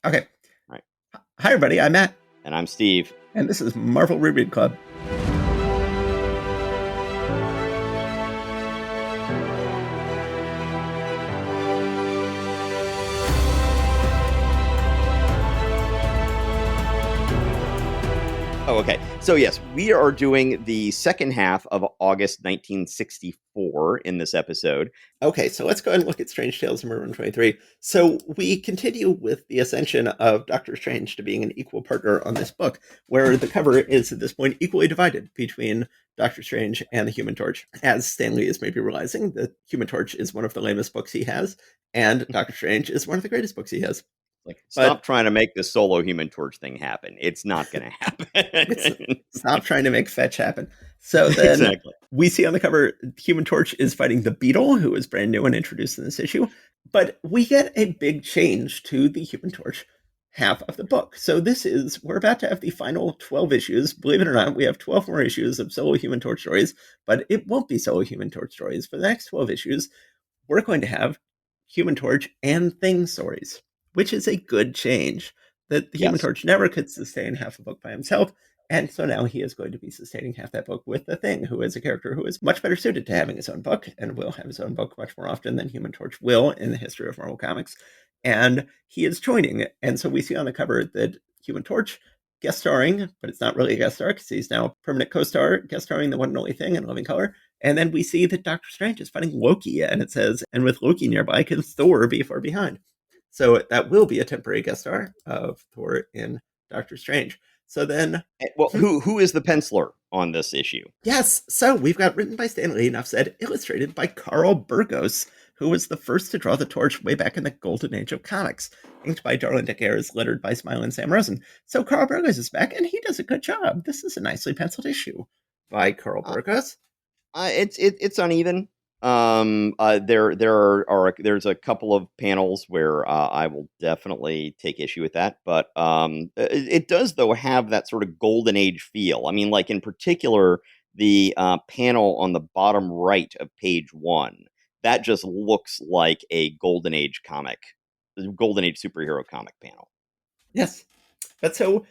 Okay. Right. Hi, everybody. I'm Matt. And I'm Steve. And this is Marvel Reread Club. Oh, okay. So, yes, we are doing the second half of August 1964 in this episode. Okay, so let's go ahead and look at Strange Tales number 123. So we continue with the ascension of Doctor Strange to being an equal partner on this book, where the cover is at this point equally divided between Doctor Strange and the Human Torch. As Stan Lee is maybe realizing, the Human Torch is one of the lamest books he has, and Doctor Strange is one of the greatest books he has. Stop trying to make the solo Human Torch thing happen. It's not going to happen. Stop trying to make fetch happen. So then Exactly. We see on the cover, Human Torch is fighting the Beetle, who is brand new and introduced in this issue. But we get a big change to the Human Torch half of the book. So we're about to have the final 12 issues. Believe it or not, we have 12 more issues of solo Human Torch stories, but it won't be solo Human Torch stories. For the next 12 issues, we're going to have Human Torch and Thing stories, which is a good change. That the Human Torch never could sustain half a book by himself, and so now he is going to be sustaining half that book with the Thing, who is a character who is much better suited to having his own book, and will have his own book much more often than Human Torch will in the history of Marvel Comics. And he is joining, and so we see on the cover that Human Torch guest starring, but it's not really a guest star because he's now a permanent co-star, guest starring the one and only Thing in Living Color. And then we see that Doctor Strange is fighting Loki, and it says, and with Loki nearby, can Thor be far behind? So that will be a temporary guest star of Thor in Doctor Strange. So then... Well, who is the penciler on this issue? Yes, so we've got written by Stan Lee, enough said, illustrated by Carl Burgos, who was the first to draw the torch way back in the golden age of comics, inked by Darlin Dick Ayers, lettered by Smile and Sam Rosen. So Carl Burgos is back, and he does a good job. This is a nicely penciled issue by Carl Burgos. It's uneven. There's a couple of panels where I will definitely take issue with that, but it does though have that sort of golden age feel. I mean, like in particular, the panel on the bottom right of page 1, that just looks like a golden age superhero comic panel. Yes, but so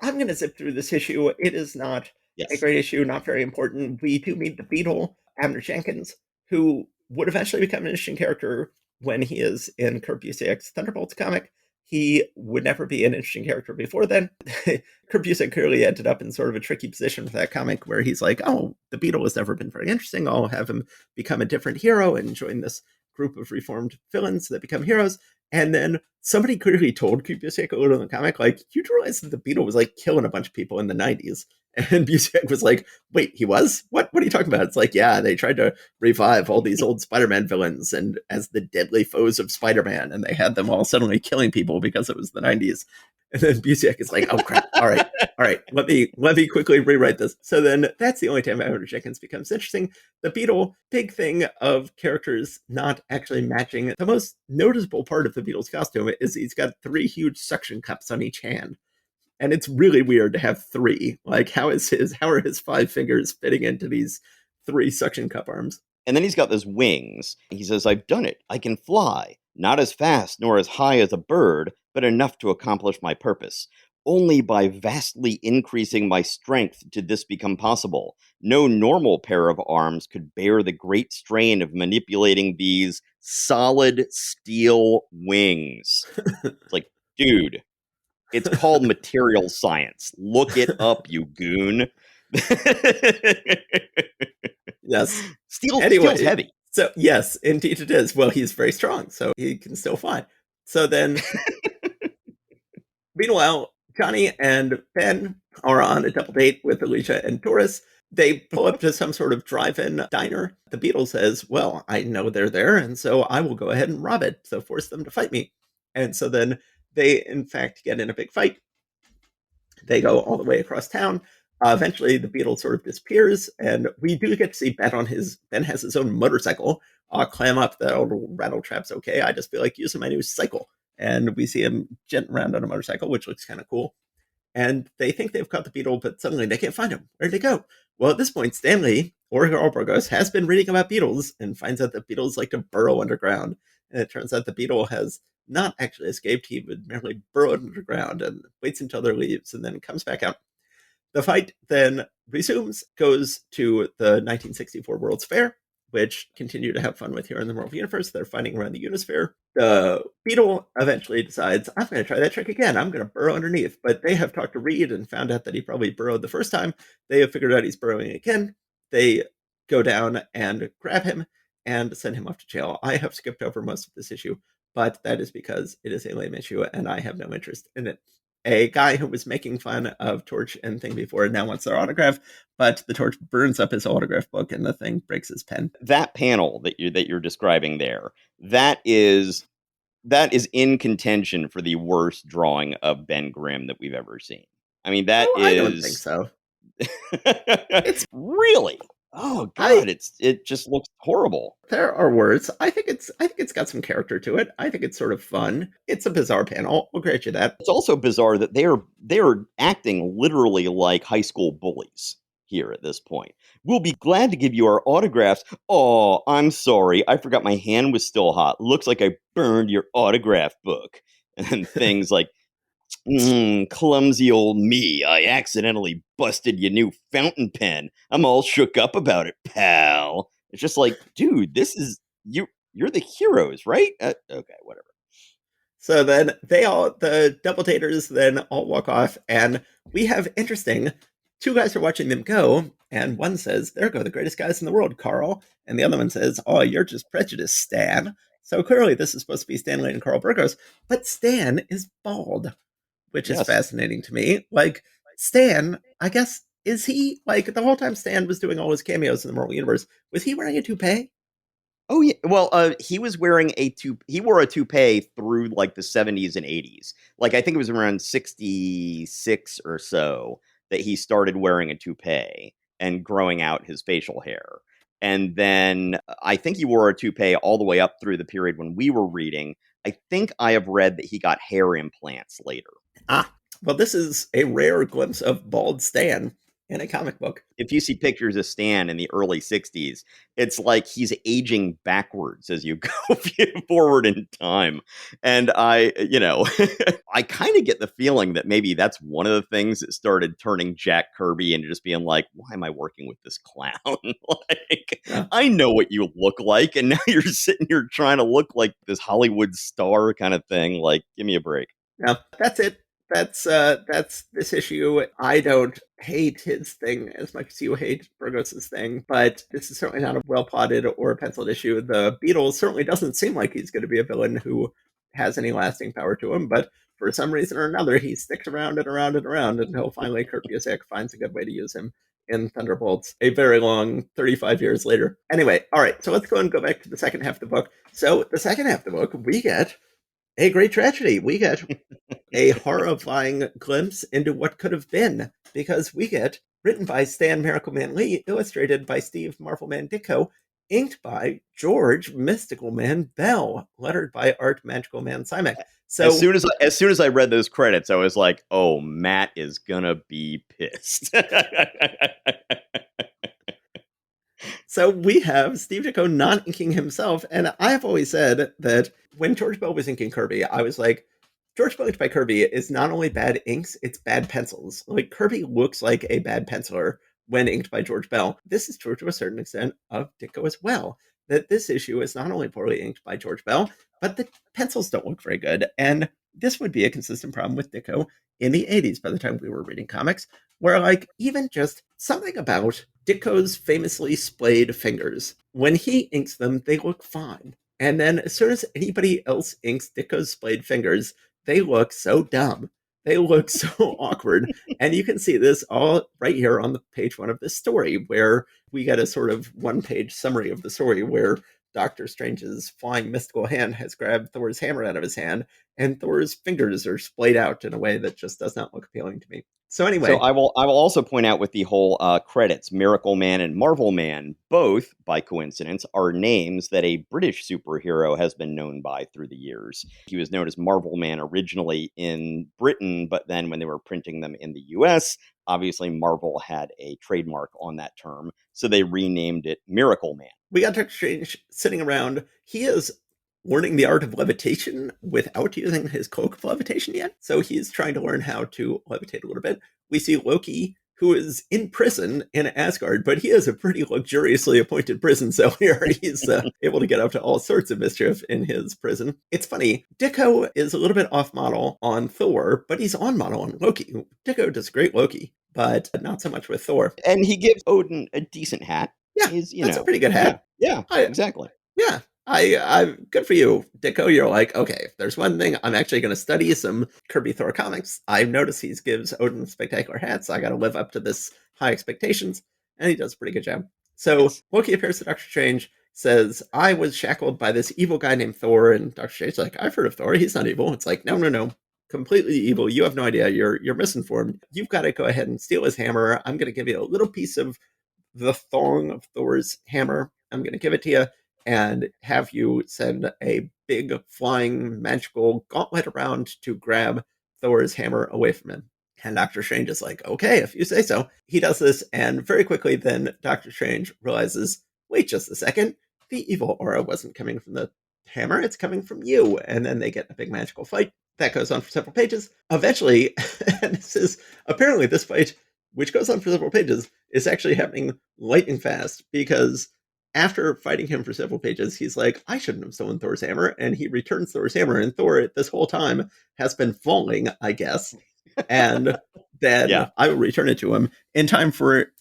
I'm going to zip through this issue. It is not a great issue, not very important. We do meet the Beetle, Abner Jenkins, who would eventually become an interesting character when he is in Kurt Busiek's Thunderbolts comic. He would never be an interesting character before then. Kurt Busiek clearly ended up in sort of a tricky position for that comic where he's like, oh, the Beetle has never been very interesting. I'll have him become a different hero and join this group of reformed villains that become heroes. And then somebody clearly told Kurt Busiek a little in the comic, like, you realize that the Beetle was like killing a bunch of people in the 90s. And Busiek was like, wait, he was? What are you talking about? It's like, yeah, they tried to revive all these old Spider-Man villains and as the deadly foes of Spider-Man, and they had them all suddenly killing people because it was the 90s. And then Busiek is like, oh crap, all right, let me quickly rewrite this. So then that's the only time Abner Jenkins becomes interesting. The Beetle, big thing of characters not actually matching. The most noticeable part of the Beetle's costume is he's got 3 huge suction cups on each hand. And it's really weird to have 3. Like, how are his 5 fingers fitting into these 3 suction cup arms? And then he's got those wings. He says, I've done it. I can fly. Not as fast nor as high as a bird, but enough to accomplish my purpose. Only by vastly increasing my strength did this become possible. No normal pair of arms could bear the great strain of manipulating these solid steel wings. It's like, dude, it's called material science. Look it up, you goon. Yes. Steel's heavy. So, yes, indeed it is. Well, he's very strong, so he can still fly. So then, meanwhile, Johnny and Ben are on a double date with Alicia and Doris. They pull up to some sort of drive-in diner. The Beetle says, well, I know they're there, and so I will go ahead and rob it, so force them to fight me. And so then they, in fact, get in a big fight. They go all the way across town. Eventually, the Beetle sort of disappears, and we do get to see Ben has his own motorcycle. Clam up, that old rattle trap's okay. I just feel like using my new cycle. And we see him jetting around on a motorcycle, which looks kind of cool. And they think they've caught the Beetle, but suddenly they can't find him. Where'd they go? Well, at this point, Stan Lee, or Carl Burgos, has been reading about beetles and finds out that beetles like to burrow underground. And it turns out the Beetle has not actually escaped. He would merely burrow underground and waits until there leaves and then comes back out. The fight then resumes, goes to the 1964 World's Fair, which continue to have fun with here in the Marvel Universe. They're fighting around the Unisphere. The Beetle eventually decides, I'm going to try that trick again. I'm going to burrow underneath. But they have talked to Reed and found out that he probably burrowed the first time. They have figured out he's burrowing again. They go down and grab him and send him off to jail. I have skipped over most of this issue, but that is because it is a lame issue and I have no interest in it. A guy who was making fun of Torch and Thing before now wants their autograph, but the Torch burns up his autograph book and the Thing breaks his pen. That panel that you're describing there, that is in contention for the worst drawing of Ben Grimm that we've ever seen. I mean, that is. I don't think so. It's really. Oh God! It just looks horrible. There are words. I think it's got some character to it. I think it's sort of fun. It's a bizarre panel. We'll grant you that. It's also bizarre that they're acting literally like high school bullies here at this point. We'll be glad to give you our autographs. Oh, I'm sorry. I forgot my hand was still hot. Looks like I burned your autograph book. And things like, clumsy old me. I accidentally busted your new fountain pen. I'm all shook up about it, pal. It's just like, dude, this is you're the heroes, right? Okay, whatever. So then the double daters then all walk off, and we have interesting. Two guys are watching them go, and one says, there go the greatest guys in the world, Carl. And the other one says, oh, you're just prejudiced, Stan. So clearly this is supposed to be Stan Lee and Carl Burgos, but Stan is bald, which is fascinating to me. Like, Stan, I guess, is he, like, the whole time Stan was doing all his cameos in the Marvel Universe, was he wearing a toupee? Oh yeah, well, he was wearing he wore a toupee through like the 70s and 80s. Like I think it was around 66 or so that he started wearing a toupee and growing out his facial hair. And then I think he wore a toupee all the way up through the period when we were reading. I think I have read that he got hair implants later. Ah, well, this is a rare glimpse of bald Stan in a comic book. If you see pictures of Stan in the early 60s, it's like he's aging backwards as you go forward in time. And I kind of get the feeling that maybe that's one of the things that started turning Jack Kirby into just being like, why am I working with this clown? I know what you look like, and now you're sitting here trying to look like this Hollywood star kind of thing. Like, give me a break. Yeah, that's it. That's this issue. I don't hate his thing as much as you hate Burgos's thing, but this is certainly not a well plotted or penciled issue. The Beetle certainly doesn't seem like he's going to be a villain who has any lasting power to him, but for some reason or another, he sticks around and around and around until finally Kurt Busiek finds a good way to use him in Thunderbolts a very long 35 years later. Anyway, all right, so let's go back to the second half of the book. So the second half of the book, we get a great tragedy. We get a horrifying glimpse into what could have been, because we get, written by Stan Miracle Man Lee, illustrated by Steve Marvel Man Ditko, inked by George Mystical Man Bell, lettered by Art Magical Man Simek. So as soon as I read those credits, I was like, oh, Matt is gonna be pissed. So we have Steve Ditko not inking himself, and I have always said that when George Bell was inking Kirby, I was like, George Bell inked by Kirby is not only bad inks, it's bad pencils. Like, Kirby looks like a bad penciler when inked by George Bell. This is true to a certain extent of Ditko as well, that this issue is not only poorly inked by George Bell, but the pencils don't look very good. And this would be a consistent problem with Ditko in the 80s by the time we were reading comics, where, like, even just something about Ditko's famously splayed fingers, when he inks them, they look fine. And then as soon as anybody else inks Ditko's splayed fingers, they look so dumb. They look so awkward. And you can see this all right here on the page one of this story, where we get a sort of one-page summary of the story where Doctor Strange's flying mystical hand has grabbed Thor's hammer out of his hand, and Thor's fingers are splayed out in a way that just does not look appealing to me. So anyway, I will also point out with the whole credits, Miracle Man and Marvel Man, both by coincidence are names that a British superhero has been known by through the years. He was known as Marvel Man originally in Britain, but then when they were printing them in the US, obviously Marvel had a trademark on that term, so they renamed it Miracle Man. We got Doctor Strange sitting around. He is learning the art of levitation without using his cloak of levitation yet. So he's trying to learn how to levitate a little bit. We see Loki, who is in prison in Asgard, but he has a pretty luxuriously appointed prison cell here. He's able to get up to all sorts of mischief in his prison. It's funny, Ditko is a little bit off model on Thor, but he's on model on Loki. Ditko does great Loki, but not so much with Thor. And he gives Odin a decent hat. Yeah, that's a pretty good hat. Yeah, exactly. Yeah, I good for you, Ditko. You're like, okay, if there's one thing, I'm actually going to study some Kirby Thor comics. I've noticed he gives Odin spectacular hats. I got to live up to this high expectations, and he does a pretty good job. So yes. Loki appears to Doctor Strange, says, I was shackled by this evil guy named Thor, and Doctor Strange's like, I've heard of Thor. He's not evil. It's like, no. Completely evil. You have no idea. You're misinformed. You've got to go ahead and steal his hammer. I'm going to give you a little piece of the thong of Thor's hammer. I'm going to give it to you and have you send a big flying magical gauntlet around to grab Thor's hammer away from him. And Doctor Strange is like, okay, if you say so. He does this, and very quickly then Doctor Strange realizes, wait just a second, the evil aura wasn't coming from the hammer, it's coming from you. And then they get a big magical fight. That goes on for several pages. Eventually, and this fight, which goes on for several pages, is actually happening lightning fast, because after fighting him for several pages, he's like, I shouldn't have stolen Thor's hammer, and he returns Thor's hammer, and Thor, this whole time, has been falling, I guess, and then I will return it to him in time for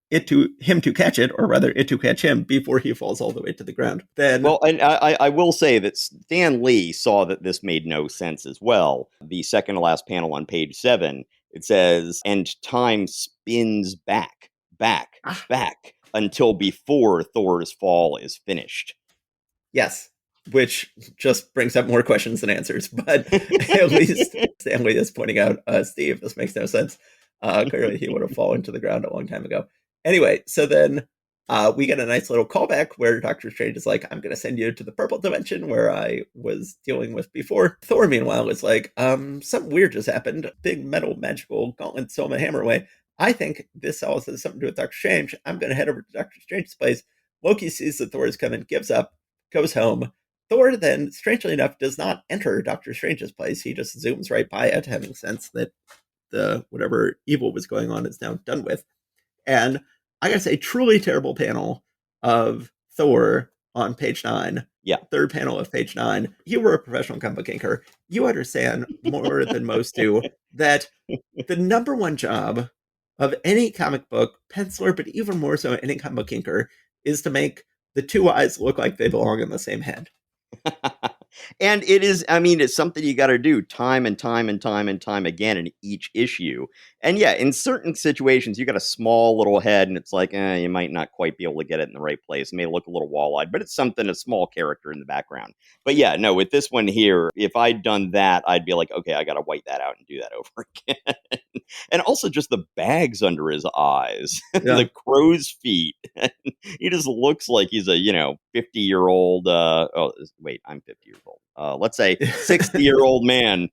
him to catch it, or rather it to catch him before he falls all the way to the ground. Then, well, and I will say that Stan Lee saw that this made no sense as well. The second to last panel on page 7, it says, and time spins back, until before Thor's fall is finished. Yes, which just brings up more questions than answers, but at least Stan Lee is pointing out, Steve, this makes no sense. Clearly he would have fallen to the ground a long time ago. Anyway, so then we get a nice little callback where Doctor Strange is like, I'm going to send you to the purple dimension where I was dealing with before. Thor, meanwhile, is like, something weird just happened. Big metal magical gauntlet stole my hammer away. I think this also has something to do with Doctor Strange. I'm going to head over to Doctor Strange's place. Loki sees that Thor is coming, gives up, goes home. Thor then, strangely enough, does not enter Doctor Strange's place. He just zooms right by it, having sense that the whatever evil was going on is now done with. And I gotta say, truly terrible panel of Thor on page 9. Yeah. Third panel of page 9. You were a professional comic book inker. You understand more than most do that the number one job of any comic book penciler, but even more so any comic book inker, is to make the two eyes look like they belong in the same head. And it is, I mean, it's something you got to do time and time again in each issue. And yeah, in certain situations, you got a small little head and it's like, you might not quite be able to get it in the right place. It may look a little wall-eyed, but it's something, a small character in the background. But yeah, no, with this one here, if I'd done that, I'd be like, okay, I got to white that out and do that over again. And also just the bags under his eyes, the crow's feet. He just looks like he's a, 50-year-old, wait, I'm 50 years old. Let's say 60-year-old man.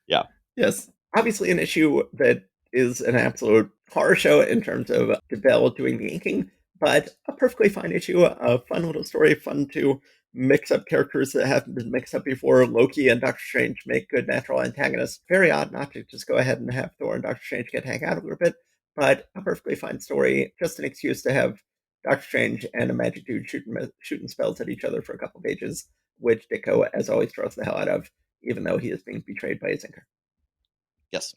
Yeah. Yes. Obviously an issue that is an absolute horror show in terms of DeBell doing the inking, but a perfectly fine issue, a fun little story, fun to mix up characters that haven't been mixed up before. Loki and Doctor Strange make good natural antagonists. Very odd not to just go ahead and have Thor and Doctor Strange get hang out a little bit, but a perfectly fine story. Just an excuse to have Doctor Strange and a magic dude shooting spells at each other for a couple pages, which Ditko, as always, draws the hell out of, even though he is being betrayed by his inker. Yes.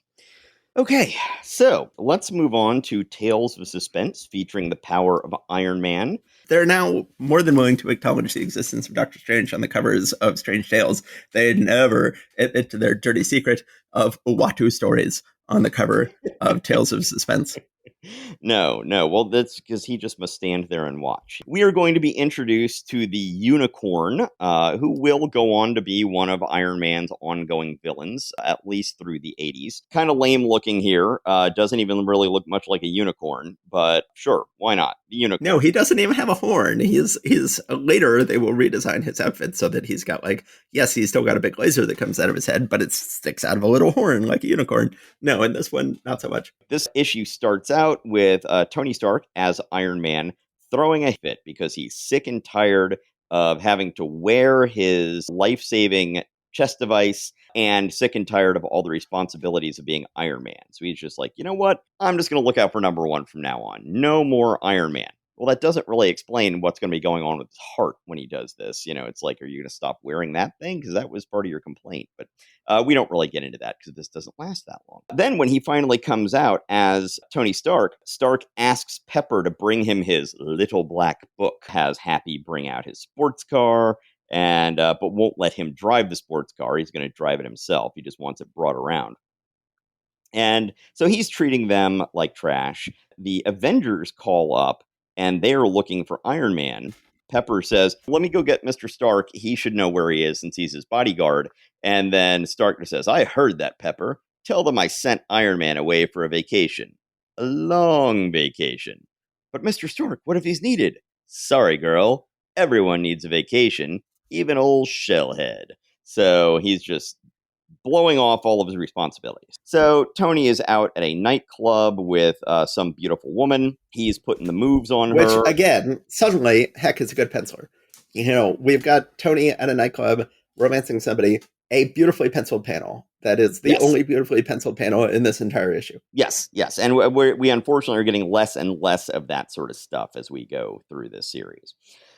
Okay, so let's move on to Tales of Suspense, featuring the power of Iron Man. They're now more than willing to acknowledge the existence of Doctor Strange on the covers of Strange Tales. They'd never admit to their dirty secret of Uatu stories on the cover of Tales of Suspense. No. Well, that's because he just must stand there and watch. We are going to be introduced to the Unicorn, who will go on to be one of Iron Man's ongoing villains, at least through the 80s. Kind of lame looking here. Doesn't even really look much like a unicorn, but sure, why not? The unicorn. No, he doesn't even have a horn. He's later they will redesign his outfit so that he's got he's still got a big laser that comes out of his head, but it sticks out of a little horn like a unicorn. No, in this one, not so much. This issue starts out with Tony Stark as Iron Man throwing a fit because he's sick and tired of having to wear his life-saving chest device and sick and tired of all the responsibilities of being Iron Man. So he's just like, you know what? I'm just going to look out for number one from now on. No more Iron Man. Well, that doesn't really explain what's going to be going on with his heart when he does this. It's like, are you going to stop wearing that thing? Because that was part of your complaint. But we don't really get into that because this doesn't last that long. Then when he finally comes out as Tony Stark, Stark asks Pepper to bring him his little black book, has Happy bring out his sports car, and but won't let him drive the sports car. He's going to drive it himself. He just wants it brought around. And so he's treating them like trash. The Avengers call up and they're looking for Iron Man. Pepper says, let me go get Mr. Stark. He should know where he is since he's his bodyguard. And then Stark says, I heard that, Pepper. Tell them I sent Iron Man away for a vacation. A long vacation. But Mr. Stark, what if he's needed? Sorry, girl. Everyone needs a vacation, even old Shellhead. So he's just blowing off all of his responsibilities. So Tony is out at a nightclub with some beautiful woman. He's putting the moves on Which, her. again, suddenly, Heck is a good penciler. We've got Tony at a nightclub romancing somebody, a beautifully penciled panel. That is the only beautifully penciled panel in this entire issue. Yes. And we unfortunately are getting less and less of that sort of stuff as we go through this series.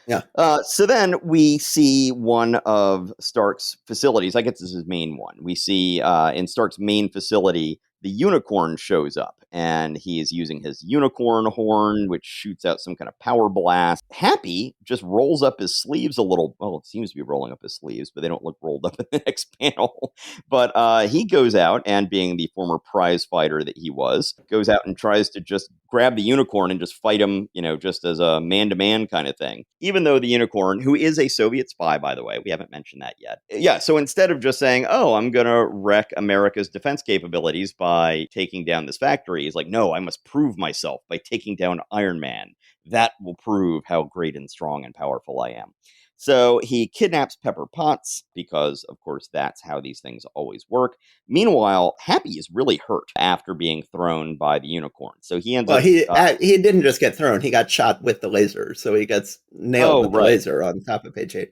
Yeah. So then we see one of Stark's facilities. I guess this is his main one. We see in Stark's main facility, the unicorn shows up, and he is using his unicorn horn, which shoots out some kind of power blast. Happy just rolls up his sleeves a little. Well, it seems to be rolling up his sleeves, but they don't look rolled up in the next panel. But he goes out, and being the former prize fighter that he was, goes out and tries to just grab the unicorn and just fight him, just as a man-to-man kind of thing. Even though the unicorn, who is a Soviet spy, by the way, we haven't mentioned that yet. Yeah, so instead of just saying, oh, I'm going to wreck America's defense capabilities by taking down this factory, he's like, no, I must prove myself by taking down Iron Man. That will prove how great and strong and powerful I am. So he kidnaps Pepper Potts because, of course, that's how these things always work. Meanwhile, Happy is really hurt after being thrown by the unicorn. So he ends up... he didn't just get thrown. He got shot with the laser. So he gets nailed with the laser on top of page 8.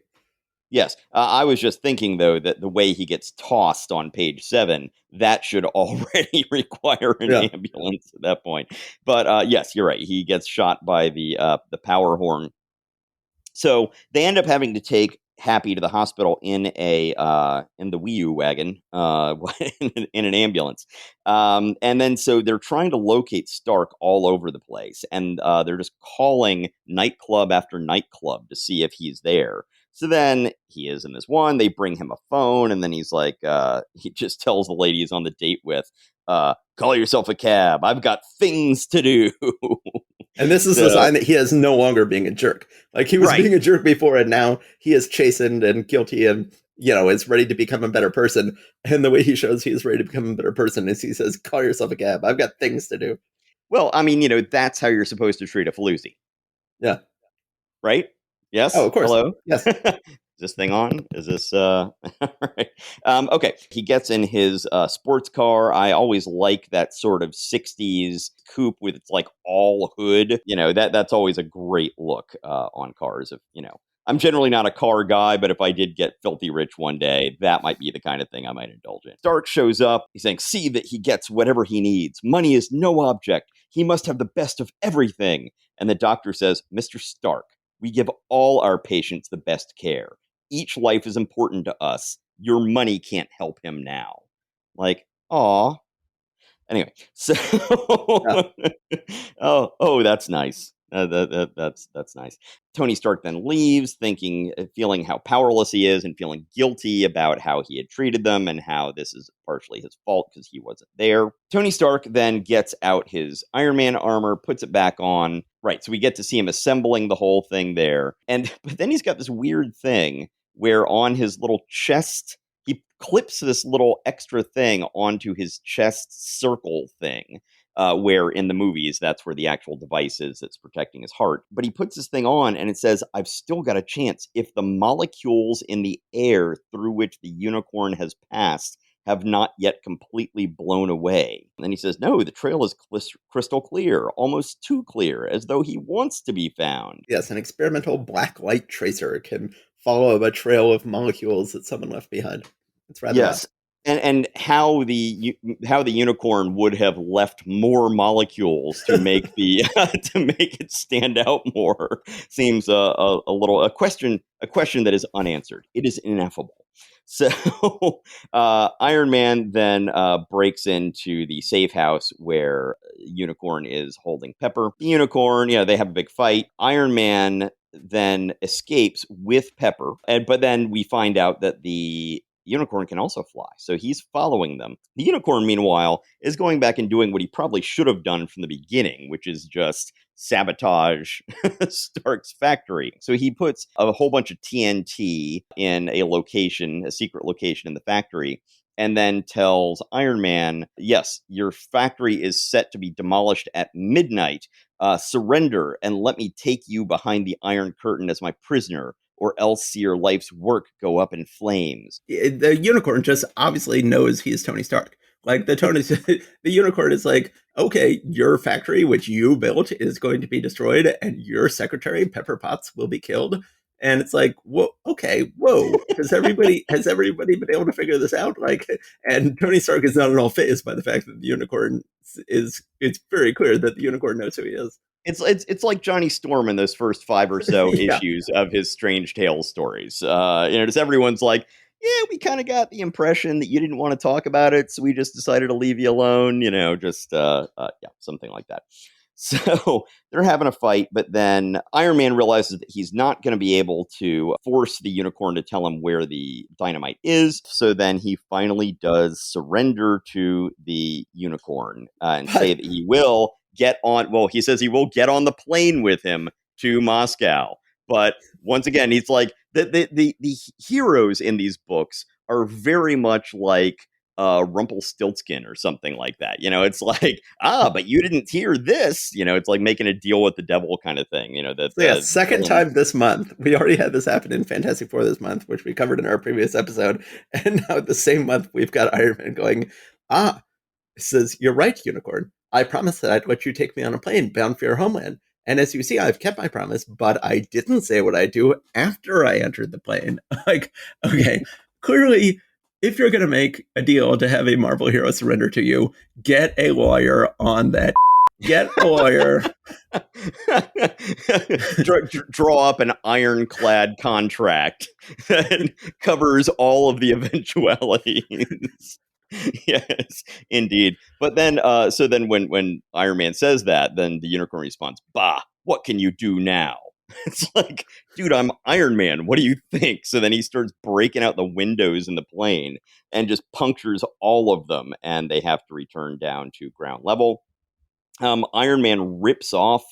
Yes. I was just thinking, though, that the way he gets tossed on page 7, that should already require an ambulance at that point. But yes, you're right. He gets shot by the power horn. So they end up having to take Happy to the hospital in the Wii U wagon, in an ambulance. And then so they're trying to locate Stark all over the place. And they're just calling nightclub after nightclub to see if he's there. So then he is in this one. They bring him a phone, and then he's like, he just tells the lady he's on the date with, call yourself a cab. I've got things to do. And this is the sign that he is no longer being a jerk. Like, he was being a jerk before, and now he is chastened and guilty and, is ready to become a better person. And the way he shows he is ready to become a better person is he says, call yourself a cab. I've got things to do. Well, I mean, that's how you're supposed to treat a floozy. Yeah. Right? Yes? Oh, of course. Hello? Yes. Is this thing on? Is this... All right. Okay. He gets in his sports car. I always like that sort of 60s coupe with its, like, all hood. That's always a great look on cars. I'm generally not a car guy, but if I did get filthy rich one day, that might be the kind of thing I might indulge in. Stark shows up. He's saying, see that he gets whatever he needs. Money is no object. He must have the best of everything. And the doctor says, Mr. Stark, we give all our patients the best care. Each life is important to us. Your money can't help him now. Like, aw. Anyway, so oh, that's nice. That's nice. Tony Stark then leaves, feeling how powerless he is, and feeling guilty about how he had treated them, and how this is partially his fault because he wasn't there. Tony Stark then gets out his Iron Man armor, puts it back on. Right, so we get to see him assembling the whole thing there, but then he's got this weird thing where on his little chest, he clips this little extra thing onto his chest circle thing, where in the movies, that's where the actual device is that's protecting his heart. But he puts this thing on, and it says, I've still got a chance. If the molecules in the air through which the unicorn has passed have not yet completely blown away. And then he says, no, the trail is crystal clear, almost too clear, as though he wants to be found. Yes, an experimental black light tracer can follow a trail of molecules that someone left behind. It's rather odd. Yes. And how the unicorn would have left more molecules to make the to make it stand out more seems a little a question that is unanswered. It is ineffable. So Iron Man then breaks into the safe house where Unicorn is holding Pepper. The Unicorn, they have a big fight. Iron Man then escapes with Pepper, but then we find out that the Unicorn can also fly, so he's following them. The Unicorn, meanwhile, is going back and doing what he probably should have done from the beginning, which is just sabotage Stark's factory. So he puts a whole bunch of TNT in a secret location in the factory, and then tells Iron Man, yes, your factory is set to be demolished at midnight. Surrender and let me take you behind the Iron Curtain as my prisoner, or else see your life's work go up in flames. The unicorn just obviously knows he is Tony Stark. Like the unicorn is like, okay, your factory, which you built, is going to be destroyed, and your secretary, Pepper Potts, will be killed. And it's like, whoa, okay, whoa. Has everybody been able to figure this out? Like, and Tony Stark is not at all fazed by the fact that the unicorn is. It's very clear that the unicorn knows who he is. It's like Johnny Storm in those first 5 or so Yeah. issues of his Strange Tales stories. Just everyone's like, yeah, we kind of got the impression that you didn't want to talk about it, so we just decided to leave you alone. Something like that. So they're having a fight, but then Iron Man realizes that he's not going to be able to force the unicorn to tell him where the dynamite is. So then he finally does surrender to the unicorn and say that he will get on. Well, he says he will get on the plane with him to Moscow. But once again, he's like, the heroes in these books are very much like Rumpelstiltskin or something like that. It's like, but you didn't hear this. It's like making a deal with the devil kind of thing. Second time this month. We already had this happen in Fantastic Four this month, which we covered in our previous episode. And now the same month, we've got Iron Man going, says, you're right, Unicorn. I promised that I'd let you take me on a plane bound for your homeland. And as you see, I've kept my promise, but I didn't say what I'd do after I entered the plane. Like, okay, clearly, if you're going to make a deal to have a Marvel hero surrender to you, get a lawyer on that. Get a lawyer. Draw up an ironclad contract that covers all of the eventualities. Yes, indeed. But then, so then when Iron Man says that, then the unicorn responds, bah, what can you do now? It's like, dude, I'm Iron Man. What do you think? So then he starts breaking out the windows in the plane and just punctures all of them, and they have to return down to ground level. Iron Man rips off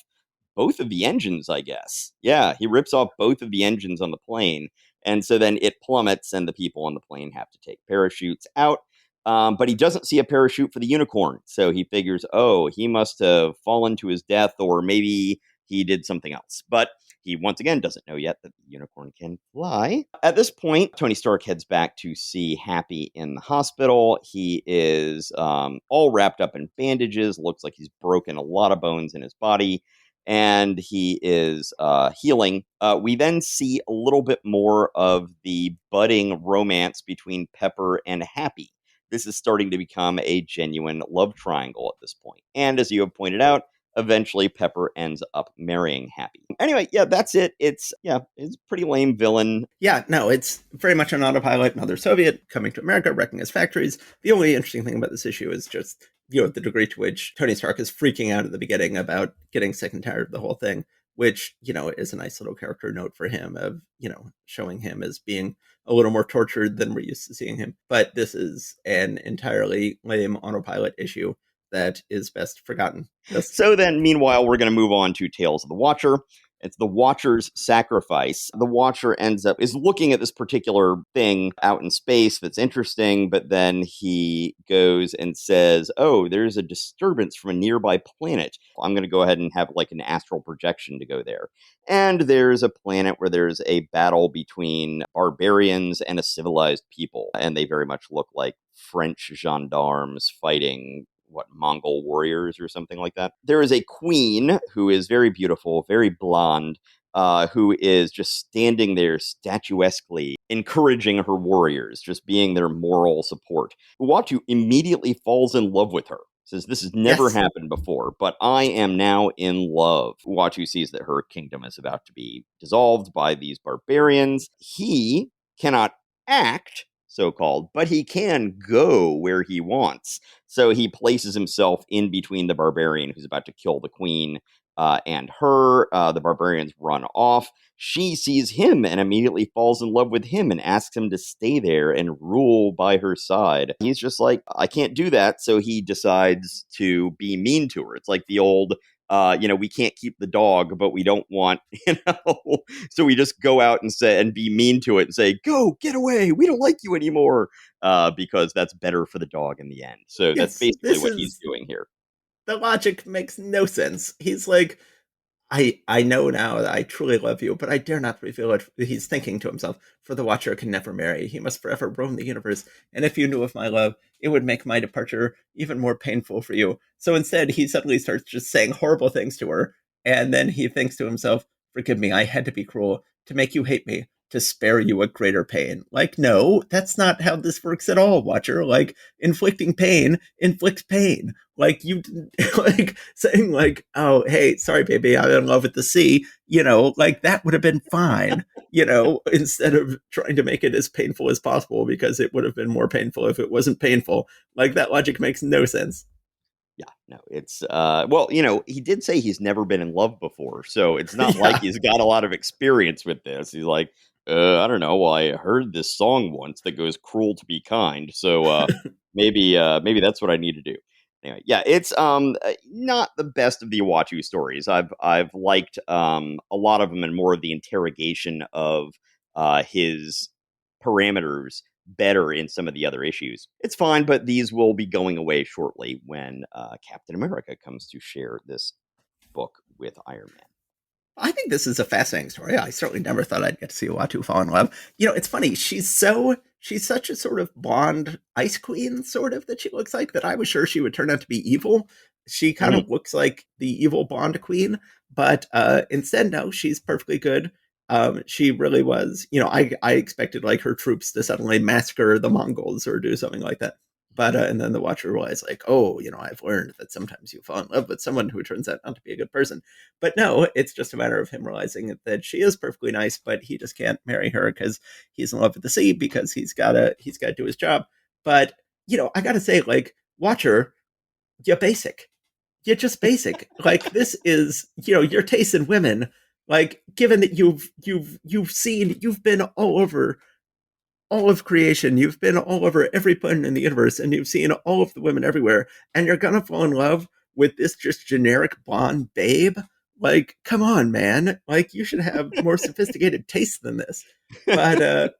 both of the engines, I guess. Yeah, he rips off both of the engines on the plane. And so then it plummets, and the people on the plane have to take parachutes out. But he doesn't see a parachute for the unicorn. So he figures, oh, he must have fallen to his death, or maybe he did something else. But he once again doesn't know yet that the unicorn can fly. At this point, Tony Stark heads back to see Happy in the hospital. He is all wrapped up in bandages. Looks like he's broken a lot of bones in his body. And he is healing. We then see a little bit more of the budding romance between Pepper and Happy. This is starting to become a genuine love triangle at this point. And as you have pointed out, eventually Pepper ends up marrying Happy. Anyway, yeah, that's it. It's a pretty lame villain. Yeah, no, it's very much an autopilot, another Soviet coming to America, wrecking his factories. The only interesting thing about this issue is just, the degree to which Tony Stark is freaking out at the beginning about getting sick and tired of the whole thing, which, is a nice little character note for him of, showing him as being a little more tortured than we're used to seeing him. But this is an entirely lame autopilot issue that is best forgotten. So then, meanwhile, we're going to move on to Tales of the Watcher. It's the Watcher's sacrifice. The Watcher is looking at this particular thing out in space that's interesting, but then he goes and says, "Oh, there's a disturbance from a nearby planet. I'm going to go ahead and have like an astral projection to go there." And there's a planet where there's a battle between barbarians and a civilized people, and they very much look like French gendarmes fighting Mongol warriors or something like that. There is a queen who is very beautiful, very blonde, who is just standing there statuesquely, encouraging her warriors, just being their moral support. Uatu immediately falls in love with her. Says, "This has never Yes. happened before, but I am now in love." Uatu sees that her kingdom is about to be dissolved by these barbarians. He cannot act, so called, but he can go where he wants. So he places himself in between the barbarian who's about to kill the queen and her. The barbarians run off. She sees him and immediately falls in love with him and asks him to stay there and rule by her side. He's just like, "I can't do that." So he decides to be mean to her. It's like the old, we can't keep the dog, but we don't want, so we just go out and say and be mean to it and say, "Go, get away. We don't like you anymore." Because that's better for the dog in the end. So that's Yes. basically This what he's is doing here. the logic makes no sense. He's like, I know now that I truly love you, but I dare not reveal it. He's thinking to himself, for the Watcher can never marry. He must forever roam the universe. And if you knew of my love, it would make my departure even more painful for you. So instead, he suddenly starts just saying horrible things to her. And then he thinks to himself, forgive me, I had to be cruel to make you hate me, to spare you a greater pain. Like, no, that's not how this works at all, Watcher. Like, inflicting pain inflicts pain. Like, you, like, saying, like, oh, hey, sorry, baby, I'm in love with the sea, like, that would have been fine, instead of trying to make it as painful as possible because it would have been more painful if it wasn't painful. Like, that logic makes no sense. Yeah, no, it's he did say he's never been in love before, so it's not like Yeah. he's got a lot of experience with this. He's like, I don't know. Well, I heard this song once that goes "cruel to be kind," so maybe that's what I need to do. Anyway, yeah, it's not the best of the Iwatu stories. I've liked a lot of them and more of the interrogation of his parameters better in some of the other issues. It's fine, but these will be going away shortly when Captain America comes to share this book with Iron Man. I think this is a fascinating story. I certainly never thought I'd get to see Uatu fall in love. It's funny. She's such a sort of blonde ice queen, sort of, that she looks like, that I was sure she would turn out to be evil. She kind Mhm. of looks like the evil blonde queen, but instead, no, she's perfectly good. She really was. I expected like her troops to suddenly massacre the Mongols or do something like that. But and then the Watcher realized, like, oh, I've learned that sometimes you fall in love with someone who turns out not to be a good person. But no, it's just a matter of him realizing that she is perfectly nice, but he just can't marry her because he's in love with the sea, because he's gotta do his job. But I gotta say, like, Watcher, you're basic. You're just basic. Like, this is, your taste in women. Like, given that you've been all over all of creation. You've been all over every planet in the universe, and you've seen all of the women everywhere, and you're gonna fall in love with this just generic blonde babe. Like, come on, man. Like, you should have more sophisticated taste than this. But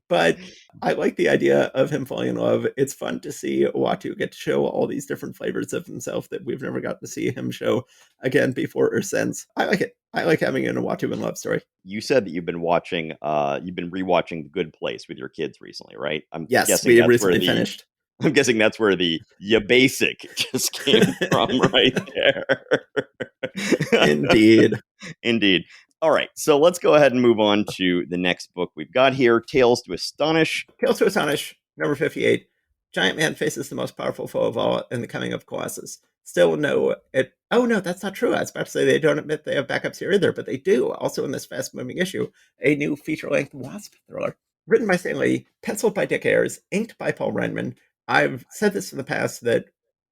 but I like the idea of him falling in love. It's fun to see Uatu get to show all these different flavors of himself that we've never gotten to see him show again before or since. I like it. I like having an Uatu in love story. You said that you've been rewatching The Good Place with your kids recently, right? I'm Yes, guessing we that's where recently the finished. I'm guessing that's where the "ya basic" just came from, right there. Indeed. Indeed. All right, so let's go ahead and move on to the next book we've got here, Tales to Astonish. Tales to Astonish, number 58. Giant Man faces the most powerful foe of all in the coming of Colossus. Still no it oh no, that's not true. I was about to say they don't admit they have backups here either, but they do. Also in this fast moving issue, a new feature-length Wasp thriller. Written by Stan Lee, penciled by Dick Ayers, inked by Paul Reinman. I've said this in the past that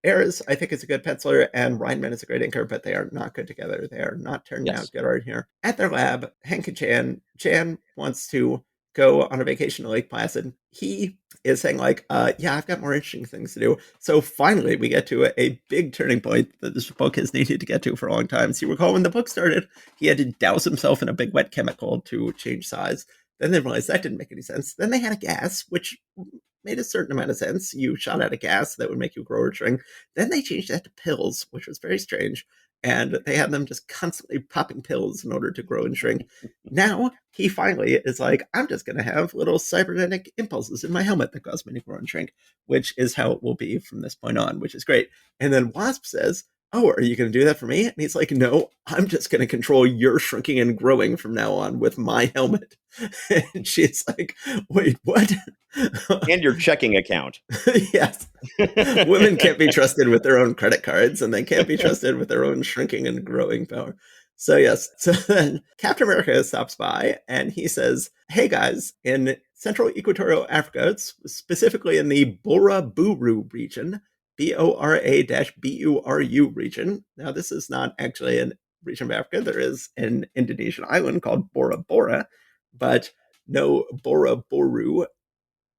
Ayers, I think, is a good penciler, and Reinman is a great inker, but they are not good together. They are not turning out Yes. good art here. At their lab, Hank and Chan wants to go on a vacation to Lake Placid, he is saying like, yeah, I've got more interesting things to do. So finally we get to a big turning point that this book has needed to get to for a long time. So you recall when the book started, he had to douse himself in a big wet chemical to change size. Then they realized that didn't make any sense. Then they had a gas, which made a certain amount of sense. You shot out a gas that would make you grow or shrink. Then they changed that to pills, which was very strange. And they had them just constantly popping pills in order to grow and shrink. Now he finally is like, I'm just going to have little cybernetic impulses in my helmet that cause me to grow and shrink, which is how it will be from this point on, which is great. And then Wasp says, oh, are you going to do that for me? And he's like, no, I'm just going to control your shrinking and growing from now on with my helmet. And she's like, wait, what? And your checking account. Yes. Women can't be trusted with their own credit cards, and they can't be trusted with their own shrinking and growing power. So, yes. So then Captain America stops by and he says, hey guys, in Central Equatorial Africa, specifically in the Bora Buru region, BORA-BURU region. Now, this is not actually a region of Africa. There is an Indonesian island called Bora Bora, but no Bora Buru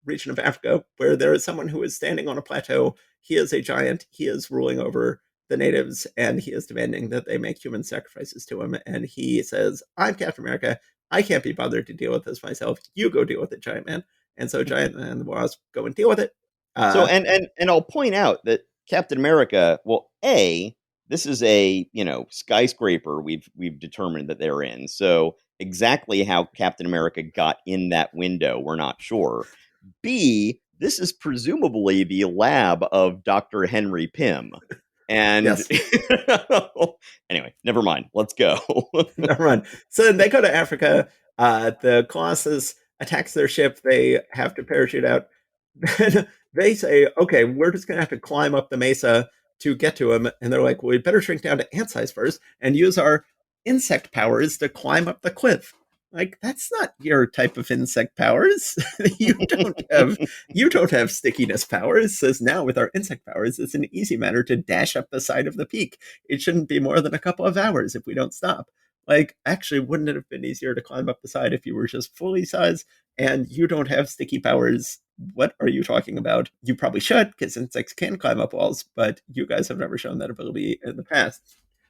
region of Africa, where there is someone who is standing on a plateau. He is a giant. He is ruling over the natives, and he is demanding that they make human sacrifices to him. And he says, I'm Captain America. I can't be bothered to deal with this myself. You go deal with it, Giant Man. And so Giant Man and the Wasp go and deal with it. So and I'll point out that Captain America, well, this is a, skyscraper we've determined that they're in. So exactly how Captain America got in that window, we're not sure. B, this is presumably the lab of Dr. Henry Pym. And yes. Anyway, never mind. Let's go. Never mind. So they go to Africa. The Colossus attacks their ship. They have to parachute out. They say, okay, we're just going to have to climb up the mesa to get to him. And they're like, well, we better shrink down to ant size first and use our insect powers to climb up the cliff. Like, that's not your type of insect powers. You don't have stickiness powers. Says now with our insect powers, it's an easy matter to dash up the side of the peak. It shouldn't be more than a couple of hours if we don't stop. Like, actually, wouldn't it have been easier to climb up the side if you were just fully sized and you don't have sticky powers? What are you talking about? You probably should, because insects can climb up walls, but you guys have never shown that ability in the past.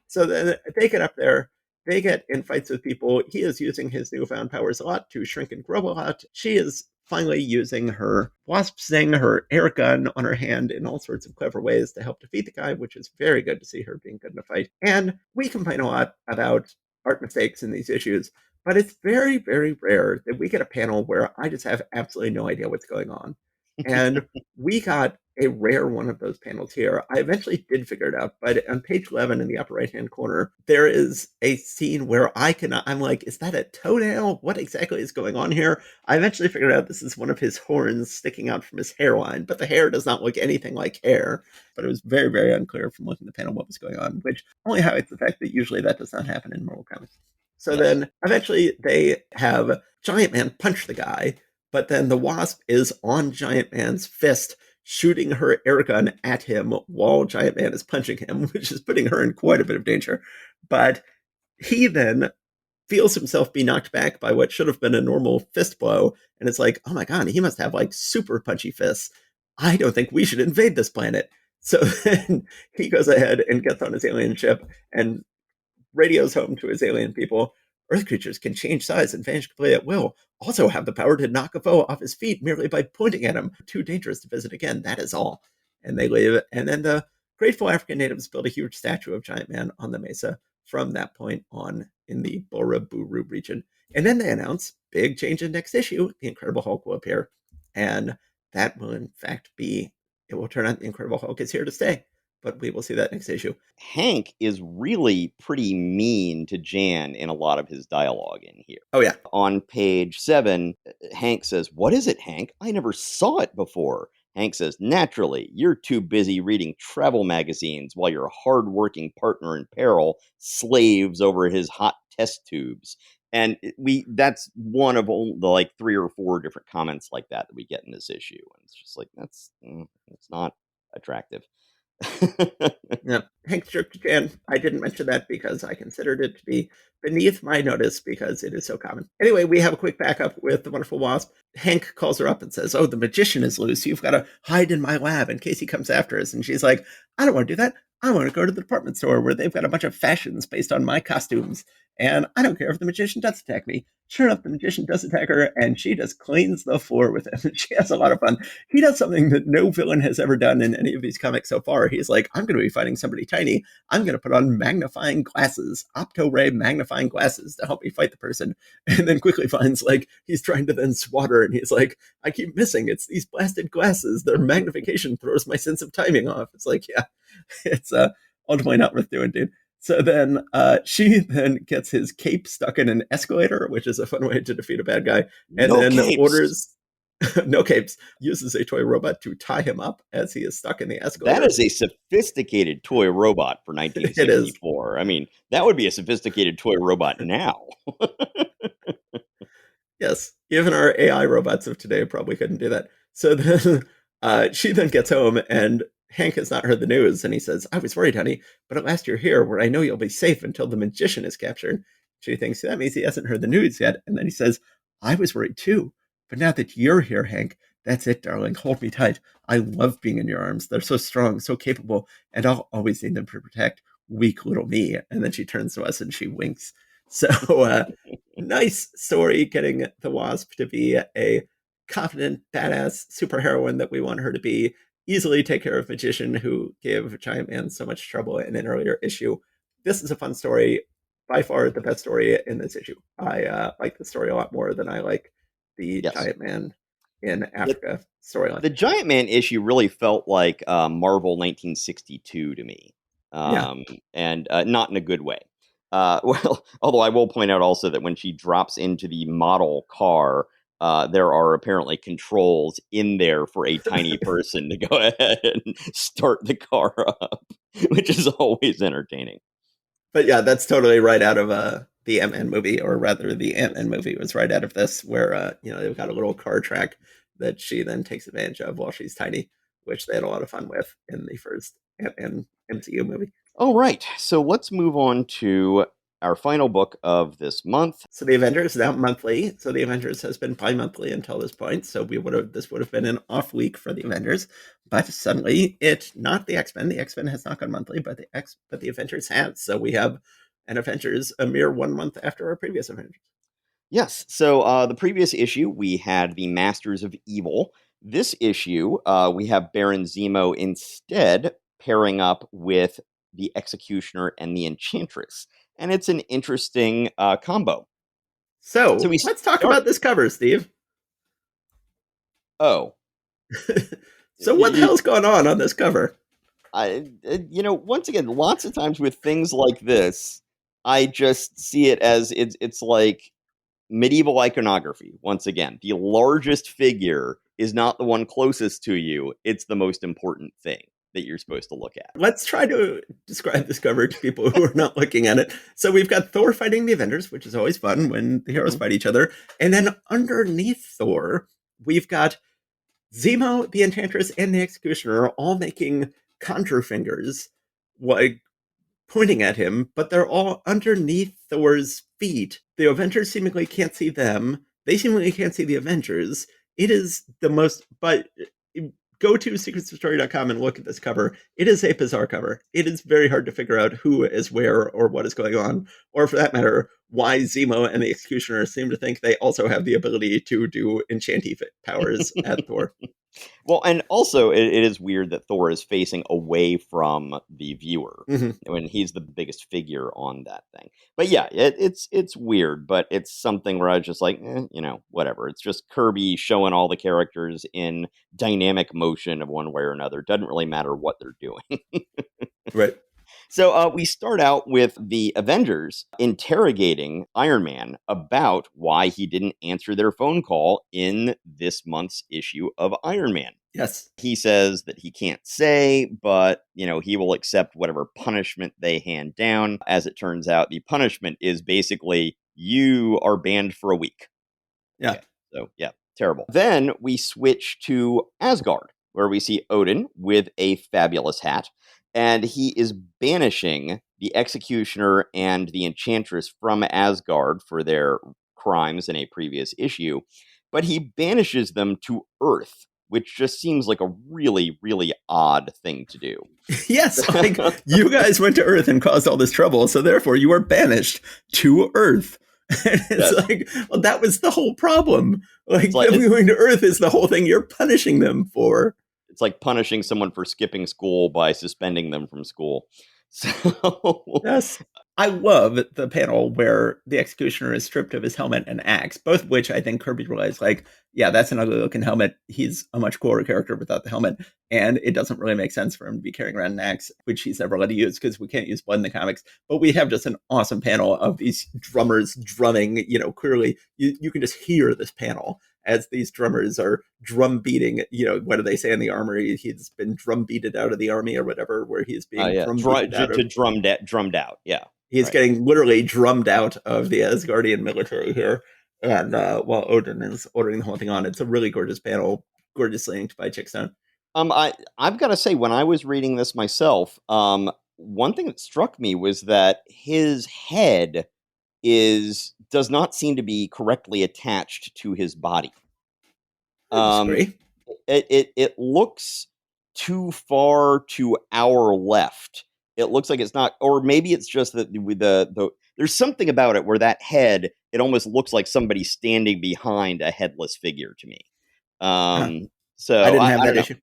So then they get up there. They get in fights with people. He is using his newfound powers a lot to shrink and grow a lot. She is finally using her wasp sting, her air gun on her hand in all sorts of clever ways to help defeat the guy, which is very good to see her being good in a fight. And we complain a lot about art mistakes in these issues, but it's very, very rare that we get a panel where I just have absolutely no idea what's going on. And we got a rare one of those panels here. I eventually did figure it out, but on page 11 in the upper right hand corner, there is a scene where I'm like, is that a toenail? What exactly is going on here? I eventually figured out this is one of his horns sticking out from his hairline, but the hair does not look anything like hair. But it was very, very unclear from looking at the panel what was going on, which only highlights the fact that usually that does not happen in Marvel Comics. So Yes. then eventually they have Giant Man punch the guy, but then the Wasp is on Giant Man's fist, shooting her air gun at him while Giant Man is punching him, which is putting her in quite a bit of danger. But he then feels himself be knocked back by what should have been a normal fist blow. And it's like, oh my God, he must have like super punchy fists. I don't think we should invade this planet. So then he goes ahead and gets on his alien ship and radios home to his alien people. Earth creatures can change size and vanish completely at will. Also have the power to knock a foe off his feet merely by pointing at him. Too dangerous to visit again. That is all. And they leave. And then the grateful African natives build a huge statue of Giant Man on the mesa from that point on in the Bora Buru region. And then they announce big change in next issue. The Incredible Hulk will appear. And that will, in fact, it will turn out the Incredible Hulk is here to stay. But we will see that next issue. Hank is really pretty mean to Jan in a lot of his dialogue in here. Oh, yeah. On page 7, Hank says, "What is it, Hank? I never saw it before." Hank says, "Naturally, you're too busy reading travel magazines while your hard-working partner in peril slaves over his hot test tubes." And that's one of the like 3 or 4 different comments like that we get in this issue. And it's just like, it's not attractive. Yeah, Hank's jerk to Jan. I didn't mention that because I considered it to be beneath my notice because it is so common. Anyway, we have a quick backup with the wonderful Wasp. Hank calls her up and says, "Oh, the magician is loose. You've got to hide in my lab in case he comes after us." And she's like, "I don't want to do that. I want to go to the department store where they've got a bunch of fashions based on my costumes. And I don't care if the magician does attack me." Sure enough, the magician does attack her, and she just cleans the floor with him. She has a lot of fun. He does something that no villain has ever done in any of these comics so far. He's like, "I'm going to be fighting somebody tiny. I'm going to put on magnifying glasses, opto ray magnifying glasses to help me fight the person." And then quickly finds like he's trying to then swat her, and he's like, "I keep missing. It's these blasted glasses. Their magnification throws my sense of timing off." It's like, yeah, it's ultimately not worth doing, dude. So then she then gets his cape stuck in an escalator, which is a fun way to defeat a bad guy, and No then capes. orders no capes, uses a toy robot to tie him up as he is stuck in the That escalator. is a sophisticated toy robot for It is. 1964. I mean, that would be a sophisticated toy robot now. Yes, even our AI robots of today probably couldn't do that. So then she then gets home, and Hank has not heard the news, and he says, "I was worried, honey, but at last you're here, where I know you'll be safe until the magician is captured." She thinks that means he hasn't heard the news yet, and then he says, "I was worried too, but now that you're here, Hank, that's it, darling. Hold me tight. I love being in your arms. They're so strong, so capable, and I'll always need them to protect weak little me." And then she turns to us and she winks. So nice story getting the Wasp to be a confident, badass superheroine that we want her to be. Easily take care of magician who gave Giant Man so much trouble in an earlier issue. This is a fun story, by far the best story in this issue. I like the story a lot more than I like the Yes. Giant Man in The, Africa storyline. the Giant Man issue really felt like Marvel 1962 to me, Yeah, um, and not in a good way. Well, although I will point out also that when she drops into the model car, there are apparently controls in there for a tiny person to go ahead and start the car up, which is always entertaining. but yeah, that's totally right out of the Ant-Man movie, or rather, the Ant-Man movie was right out of this, where they've got a little car track that she then takes advantage of while she's tiny, which they had a lot of fun with in the first Ant-Man MCU movie. All right, so let's move on to our final book of this month. So the Avengers now monthly. So the Avengers has been bi-monthly until this point. So this would have been an off week for the Avengers, but suddenly it not the X-Men. The X-Men has not gone monthly, but the Avengers has. So we have an Avengers a mere 1 month after our previous Avengers. Yes. So the previous issue, we had the Masters of Evil. This issue, we have Baron Zemo instead pairing up with the Executioner and the Enchantress. And it's an interesting combo. So So we let's talk start. about this cover, Steve. Oh, So what the hell's going on this cover? once again, lots of times with things like this, I just see it as it's like medieval iconography. Once again, the largest figure is not the one closest to you, it's the most important thing that you're supposed to look at. Let's try to describe this cover to people who are not looking at it. So we've got Thor fighting the Avengers, which is always fun when the heroes Mhm. fight each other. And then underneath Thor, we've got Zemo, the Enchantress, and the Executioner all making conjure fingers, like pointing at him, but they're all underneath Thor's feet. The Avengers seemingly can't see them. They seemingly can't see the Avengers. It is the most, but go to secretsofstory.com and look at this cover. It is a bizarre cover. It is very hard to figure out who is where or what is going on, or for that matter, why Zemo and the Executioner seem to think they also have the ability to do enchanty powers at Thor. Well, and also it is weird that Thor is facing away from the viewer Mm-hmm. when he's the biggest figure on that thing. But yeah, it's weird, but it's something where I was just like, whatever. It's just Kirby showing all the characters in dynamic motion of one way or another. Doesn't really matter what they're doing. Right. So we start out with the Avengers interrogating Iron Man about why he didn't answer their phone call in this month's issue of Iron Man. Yes. He says that he can't say, but he will accept whatever punishment they hand down. As it turns out, the punishment is basically you are banned for a week. Yeah. Okay, so yeah, terrible. Then we switch to Asgard. where we see Odin with a fabulous hat, and he is banishing the Executioner and the Enchantress from Asgard for their crimes in a previous issue, but he banishes them to Earth, which just seems like a really, really odd thing to do. Yes, like you guys went to Earth and caused all this trouble, so therefore you are banished to Earth. And it's Yes. like, well, that was the whole problem. Like It's like them going to Earth is the whole thing you're punishing them for. it's like punishing someone for skipping school by suspending them from school. So Yes. I love the panel where the executioner is stripped of his helmet and axe, both of which I think Kirby realized, like, yeah, that's an ugly looking helmet. He's a much cooler character without the helmet. And it doesn't really make sense for him to be carrying around an axe, which he's never let to use because we can't use blood in the comics. But we have just an awesome panel of these drummers drumming, clearly you can just hear this panel as these drummers are drum beating, what do they say in the armory? He's been drum beated out of the army or whatever, where he's being yeah, drum beated out of. drummed out. Yeah, He's right. getting literally drummed out of the Asgardian military here. And while Odin is ordering the whole thing on, it's a really gorgeous panel, gorgeously inked by Chickstone. I've got to say, when I was reading this myself, one thing that struck me was that his head does not seem to be correctly attached to his body. I disagree. It looks too far to our left. It looks like it's not, or maybe it's just that the there's something about it where that head, it almost looks like somebody standing behind a headless figure to me. Huh. I So didn't have I that don't know. issue.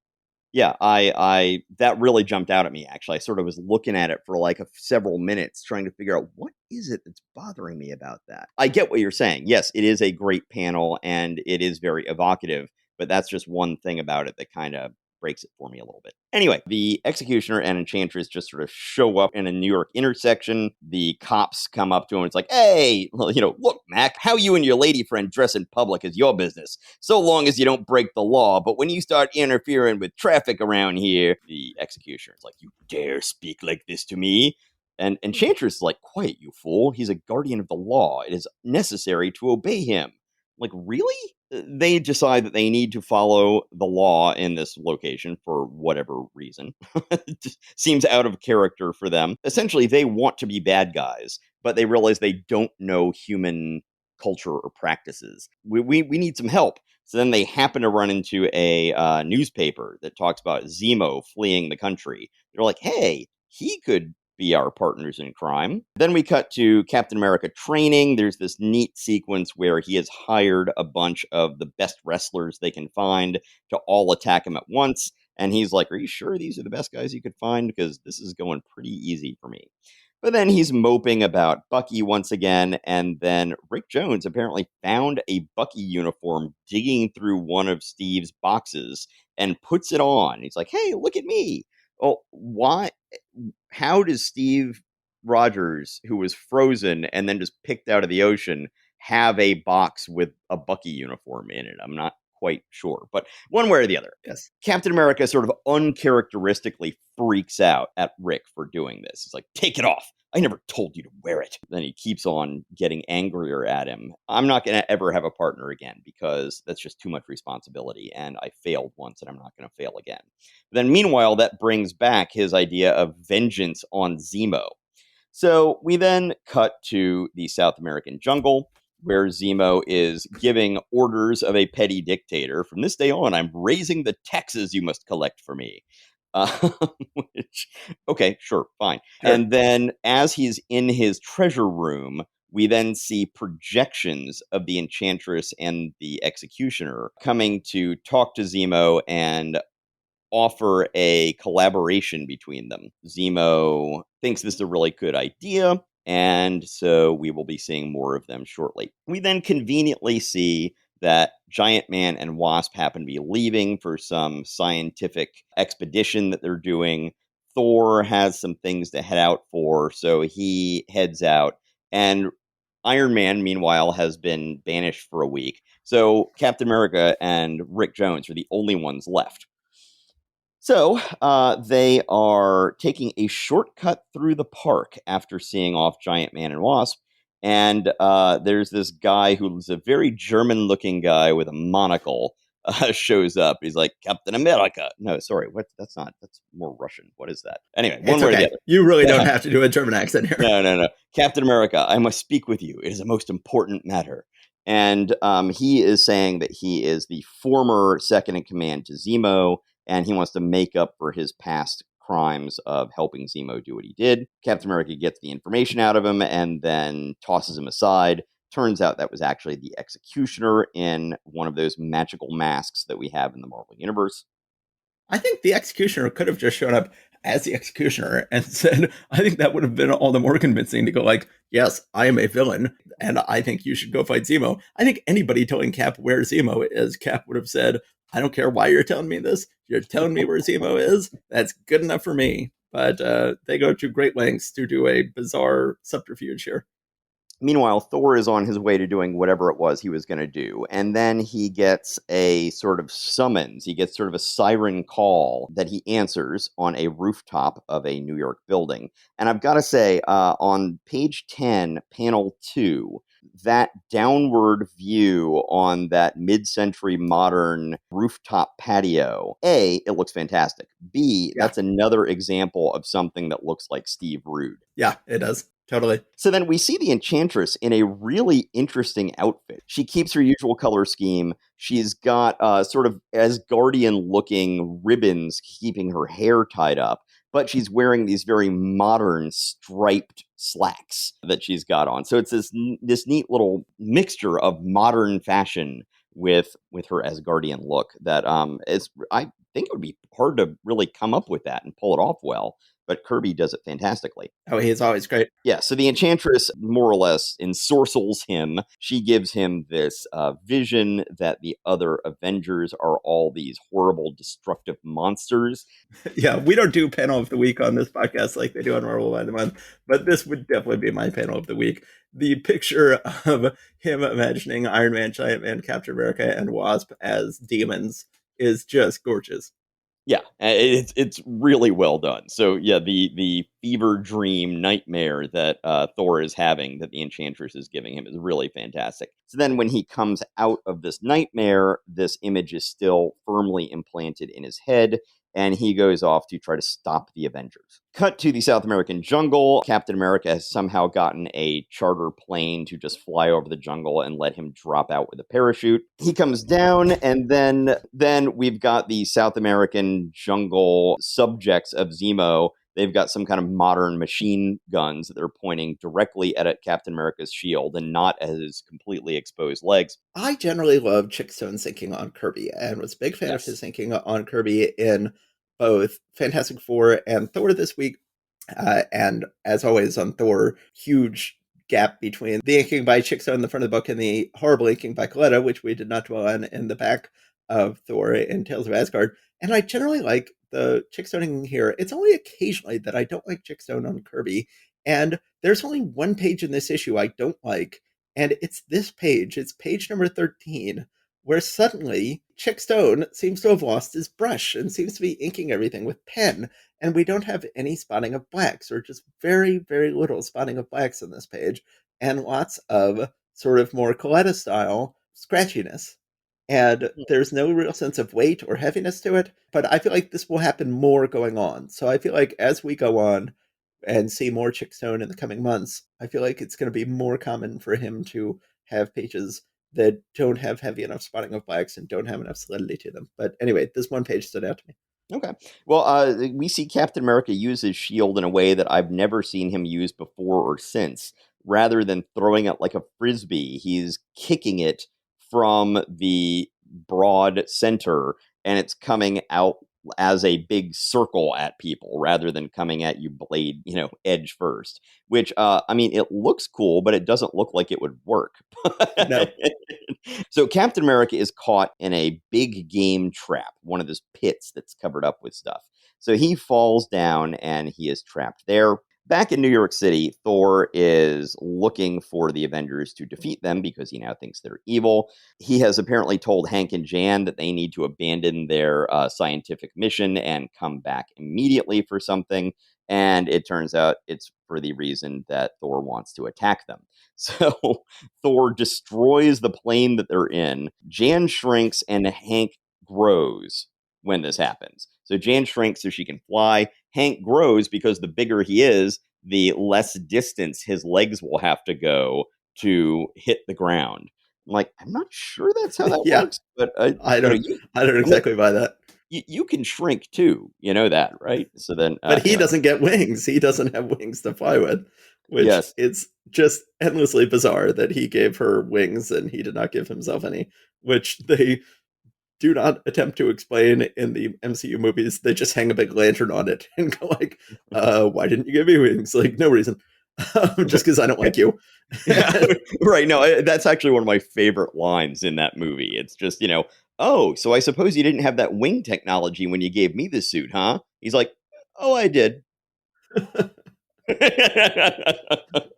Yeah, I that really jumped out at me. Actually, I sort of was looking at it for like several minutes, trying to figure out what is it that's bothering me about that. I get what you're saying. Yes, it is a great panel and it is very evocative, but that's just one thing about it that kind of breaks it for me a little bit. Anyway, the Executioner and Enchantress just sort of show up in a New York intersection. The cops come up to him. It's like, hey, look, Mac, how you and your lady friend dress in public is your business, so long as you don't break the law. But when you start interfering with traffic around here, the Executioner is like, you dare speak like this to me? And Enchantress is like, quiet, you fool. He's a guardian of the law. It is necessary to obey him. Like, really? They decide that they need to follow the law in this location for whatever reason. It just seems out of character for them. Essentially, they want to be bad guys, but they realize they don't know human culture or practices. We need some help. So then they happen to run into a newspaper that talks about Zemo fleeing the country. They're like, hey, he could be our partners in crime. Then we cut to Captain America training. There's this neat sequence where he has hired a bunch of the best wrestlers they can find to all attack him at once. And he's like, are you sure these are the best guys you could find? Because this is going pretty easy for me. But then he's moping about Bucky once again, and then Rick Jones apparently found a Bucky uniform digging through one of Steve's boxes and puts it on. He's like, hey, look at me. Oh, why? How does Steve Rogers, who was frozen and then just picked out of the ocean, have a box with a Bucky uniform in it? I'm not quite sure, but one way or the other. Yes. Captain America sort of uncharacteristically freaks out at Rick for doing this. He's like, take it off. I never told you to wear it. Then he keeps on getting angrier at him. I'm not going to ever have a partner again because that's just too much responsibility. And I failed once and I'm not going to fail again. Then, meanwhile, that brings back his idea of vengeance on Zemo. So we then cut to the South American jungle where Zemo is giving orders of a petty dictator. From this day on, I'm raising the taxes you must collect for me. Uh, which, okay, sure, fine. Sure. And then as he's in his treasure room, we then see projections of the Enchantress and the Executioner coming to talk to Zemo and offer a collaboration between them. Zemo thinks this is a really good idea, and so we will be seeing more of them shortly. We then conveniently see that Giant Man and Wasp happen to be leaving for some scientific expedition that they're doing. Thor has some things to head out for, so he heads out. And Iron Man, meanwhile, has been banished for a week. So Captain America and Rick Jones are the only ones left. So they are taking a shortcut through the park after seeing off Giant Man and Wasp. And there's this guy who's a very German looking guy with a monocle shows up. He's like, Captain America. No, sorry, what? That's not. That's more Russian. What is that? Anyway, one It's way or the okay. other. You really don't Yeah. have to do a German accent here. No, no, no. Captain America, I must speak with you. It is a most important matter. And he is saying that he is the former second in command to Zemo, and he wants to make up for his past crimes of helping Zemo do what he did. Captain America gets the information out of him and then tosses him aside. Turns out that was actually the Executioner in one of those magical masks that we have in the Marvel Universe. I think the Executioner could have just shown up as the Executioner and said, I think that would have been all the more convincing to go like, yes, I am a villain, and I think you should go fight Zemo. I think anybody telling Cap where Zemo is, Cap would have said, I don't care why you're telling me this. You're telling me where Zemo is. That's good enough for me. But they go to great lengths to do a bizarre subterfuge here. Meanwhile, Thor is on his way to doing whatever it was he was going to do. And then he gets a sort of summons. He gets sort of a siren call that he answers on a rooftop of a New York building. And I've got to say, on page 10, panel 2, that downward view on that mid-century modern rooftop patio, A, it looks fantastic. B, Yeah. that's another example of something that looks like Steve Rude. Yeah, it does. Totally. So then we see the Enchantress in a really interesting outfit. She keeps her usual color scheme. She's got sort of Asgardian looking ribbons keeping her hair tied up, but she's wearing these very modern striped slacks that she's got on. So it's this neat little mixture of modern fashion with her Asgardian look that is, I think it would be hard to really come up with that and pull it off well. But Kirby does it fantastically. Oh, he's always great. Yeah, so the Enchantress more or less ensorcels him. She gives him this vision that the other Avengers are all these horrible, destructive monsters. Yeah, we don't do panel of the week on this podcast like they do on Marvel by the Month, but this would definitely be my panel of the week. The picture of him imagining Iron Man, Giant Man, Captain America, and Wasp as demons is just gorgeous. Yeah, it's really well done. So yeah, the fever dream nightmare that Thor is having, that the Enchantress is giving him, is really fantastic. So then when he comes out of this nightmare, this image is still firmly implanted in his head, and he goes off to try to stop the Avengers. Cut to the South American jungle. Captain America has somehow gotten a charter plane to just fly over the jungle and let him drop out with a parachute. He comes down, and then we've got the South American jungle subjects of Zemo. They've got some kind of modern machine guns that they're pointing directly at Captain America's shield and not at his completely exposed legs. I generally love Chickstone's thinking on Kirby and was a big fan of his thinking on Kirby in both Fantastic Four and Thor this week. And as always on Thor, huge gap between the inking by Chickstone in the front of the book and the horrible inking by Coletta, which we did not dwell on in the back of Thor in Tales of Asgard. And I generally like the Chickstoning here. It's only occasionally that I don't like Chickstone on Kirby. And there's only one page in this issue I don't like, and it's this page. It's page number 13, where suddenly Chickstone seems to have lost his brush and seems to be inking everything with pen. And we don't have any spotting of blacks, or just very, very little spotting of blacks in this page, and lots of sort of more Coletta style scratchiness. And there's no real sense of weight or heaviness to it, but I feel like this will happen more going on. So I feel like as we go on and see more Chickstone in the coming months, I feel like it's going to be more common for him to have pages that don't have heavy enough spotting of blacks and don't have enough solidity to them. But anyway, this one page stood out to me. Okay. Well, we see Captain America use his shield in a way that I've never seen him use before or since. Rather than throwing it like a frisbee, he's kicking it from the broad center, and it's coming out as a big circle at people rather than coming at you blade, edge first. Which, I mean, it looks cool, but it doesn't look like it would work. No. So Captain America is caught in a big game trap, one of those pits that's covered up with stuff. So he falls down and he is trapped there. Back in New York City, Thor is looking for the Avengers to defeat them because he now thinks they're evil. He has apparently told Hank and Jan that they need to abandon their scientific mission and come back immediately for something. And it turns out it's for the reason that Thor wants to attack them. So Thor destroys the plane that they're in. Jan shrinks and Hank grows when this happens. So Jan shrinks so she can fly. Hank grows because the bigger he is, the less distance his legs will have to go to hit the ground. I'm like, I'm not sure that's how that Yeah, works, but I don't I don't well, exactly buy that. you can shrink too. You know that, right? So then, But he anyway, doesn't get wings. He doesn't have wings to fly with, which yes, it's just endlessly bizarre that he gave her wings and he did not give himself any, which they do not attempt to explain in the MCU movies. They just hang a big lantern on it and go like, why didn't you give me wings? Like, no reason. Just because I don't like you. yeah, right. No, that's actually one of my favorite lines in that movie. It's just, oh, so I suppose you didn't have that wing technology when you gave me the suit, huh? He's like, oh, I did.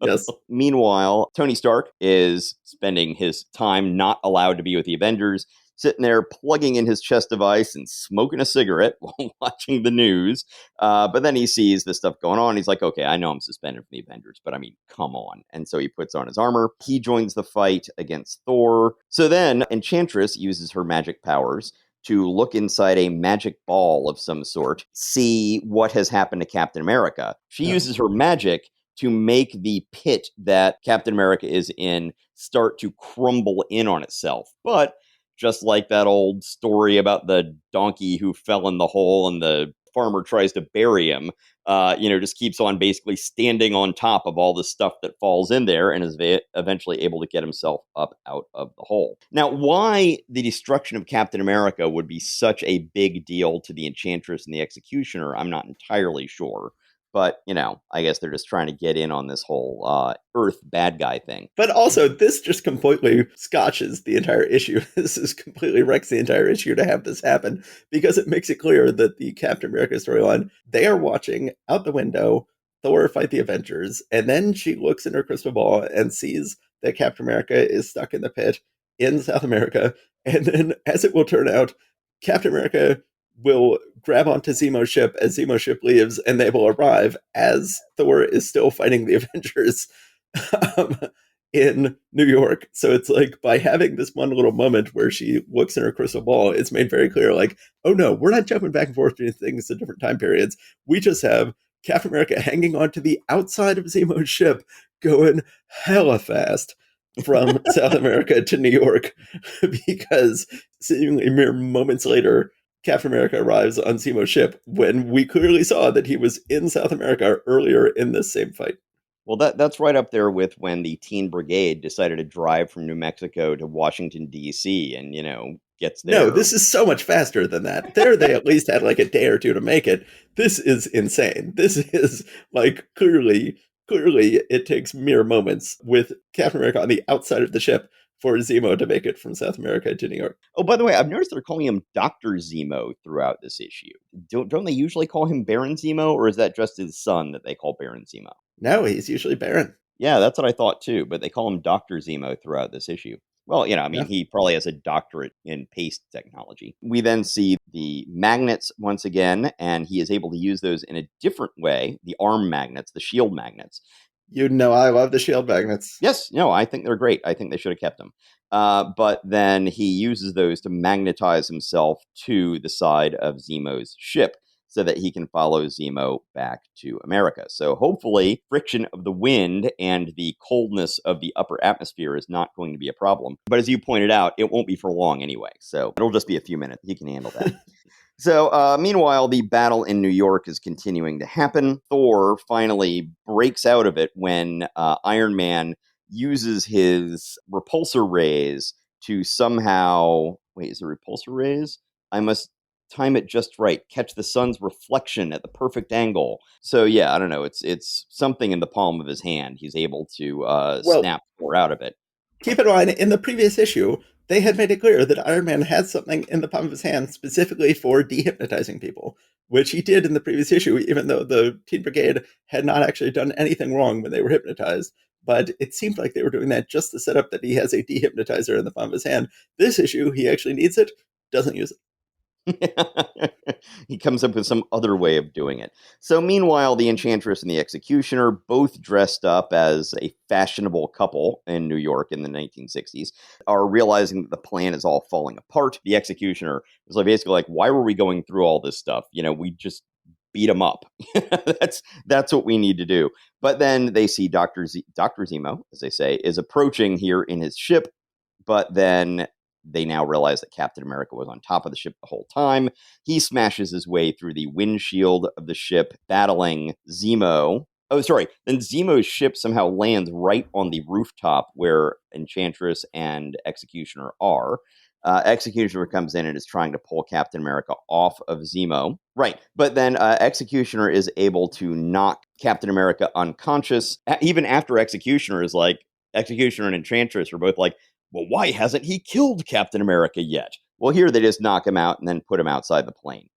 Yes. Meanwhile, Tony Stark is spending his time not allowed to be with the Avengers, sitting there plugging in his chest device and smoking a cigarette while watching the news. But then he sees this stuff going on. He's like, okay, I know I'm suspended from the Avengers, but I mean, come on. And so he puts on his armor. He joins the fight against Thor. So then Enchantress uses her magic powers to look inside a magic ball of some sort, see what has happened to Captain America. She Oh. uses her magic to make the pit that Captain America is in start to crumble in on itself. But just like that old story about the donkey who fell in the hole and the farmer tries to bury him, just keeps on basically standing on top of all the stuff that falls in there and is eventually able to get himself up out of the hole. Now, why the destruction of Captain America would be such a big deal to the Enchantress and the Executioner, I'm not entirely sure. But, I guess they're just trying to get in on this whole Earth bad guy thing. But also, this just completely scotches the entire issue. This is completely wrecks the entire issue to have this happen because it makes it clear that the Captain America storyline, they are watching out the window Thor fight the Avengers, and then she looks in her crystal ball and sees that Captain America is stuck in the pit in South America. And then, as it will turn out, Captain America will grab onto Zemo's ship as Zemo's ship leaves, and they will arrive as Thor is still fighting the Avengers um, in New York. So it's like by having this one little moment where she looks in her crystal ball, it's made very clear, like, oh no, we're not jumping back and forth between things at different time periods. We just have Captain America hanging onto the outside of Zemo's ship, going hella fast from South America to New York, because seemingly mere moments later, Captain America arrives on Zemo's ship when we clearly saw that he was in South America earlier in this same fight. Well, that's right up there with when the Teen Brigade decided to drive from New Mexico to Washington, D.C., and, gets No, there. this is so much faster than that. There, they at least had like a day or two to make it. This is insane. This is like clearly, it takes mere moments with Captain America on the outside of the ship for Zemo to make it from South America to New York. Oh, by the way, I've noticed they're calling him Dr. Zemo throughout this issue. Don't they usually call him Baron Zemo, or is that just his son that they call Baron Zemo? No, he's usually Baron. Yeah, that's what I thought too, but they call him Dr. Zemo throughout this issue. Well, Yeah. he probably has a doctorate in paste technology. We then see the magnets once again, and he is able to use those in a different way, the arm magnets, the shield magnets. You know I love the shield magnets. Yes, no, I think they're great. I think they should have kept them. But then he uses those to magnetize himself to the side of Zemo's ship so that he can follow Zemo back to America. So hopefully, friction of the wind and the coldness of the upper atmosphere is not going to be a problem. But as you pointed out, it won't be for long anyway. So it'll just be a few minutes. He can handle that. So, meanwhile, the battle in New York is continuing to happen. Thor finally breaks out of it when Iron Man uses his repulsor rays to somehow. Wait, is it repulsor rays? I must time it just right. Catch the sun's reflection at the perfect angle. So, yeah, I don't know. It's something in the palm of his hand. He's able to Well, snap Thor out of it. keep in mind, in the previous issue, they had made it clear that Iron Man had something in the palm of his hand specifically for dehypnotizing people, which he did in the previous issue, even though the Teen Brigade had not actually done anything wrong when they were hypnotized. But it seemed like they were doing that just to set up that he has a dehypnotizer in the palm of his hand. This issue, he actually needs it, doesn't use it. He comes up with some other way of doing it. So, meanwhile, the Enchantress and the Executioner, both dressed up as a fashionable couple in New York in the 1960s, are realizing that the plan is all falling apart. The Executioner is like basically like, "Why were we going through all this stuff? We just beat them up. that's what we need to do." But then they see Dr. Zemo, as they say, is approaching here in his ship. But then they now realize that Captain America was on top of the ship the whole time. He smashes his way through the windshield of the ship, battling Zemo. Oh, sorry. Then Zemo's ship somehow lands right on the rooftop where Enchantress and Executioner are. Executioner comes in and is trying to pull Captain America off of Zemo. Right. But then Executioner is able to knock Captain America unconscious. Even after Executioner is like, Executioner and Enchantress are both like, well, why hasn't he killed Captain America yet? Well, here they just knock him out and then put him outside the plane.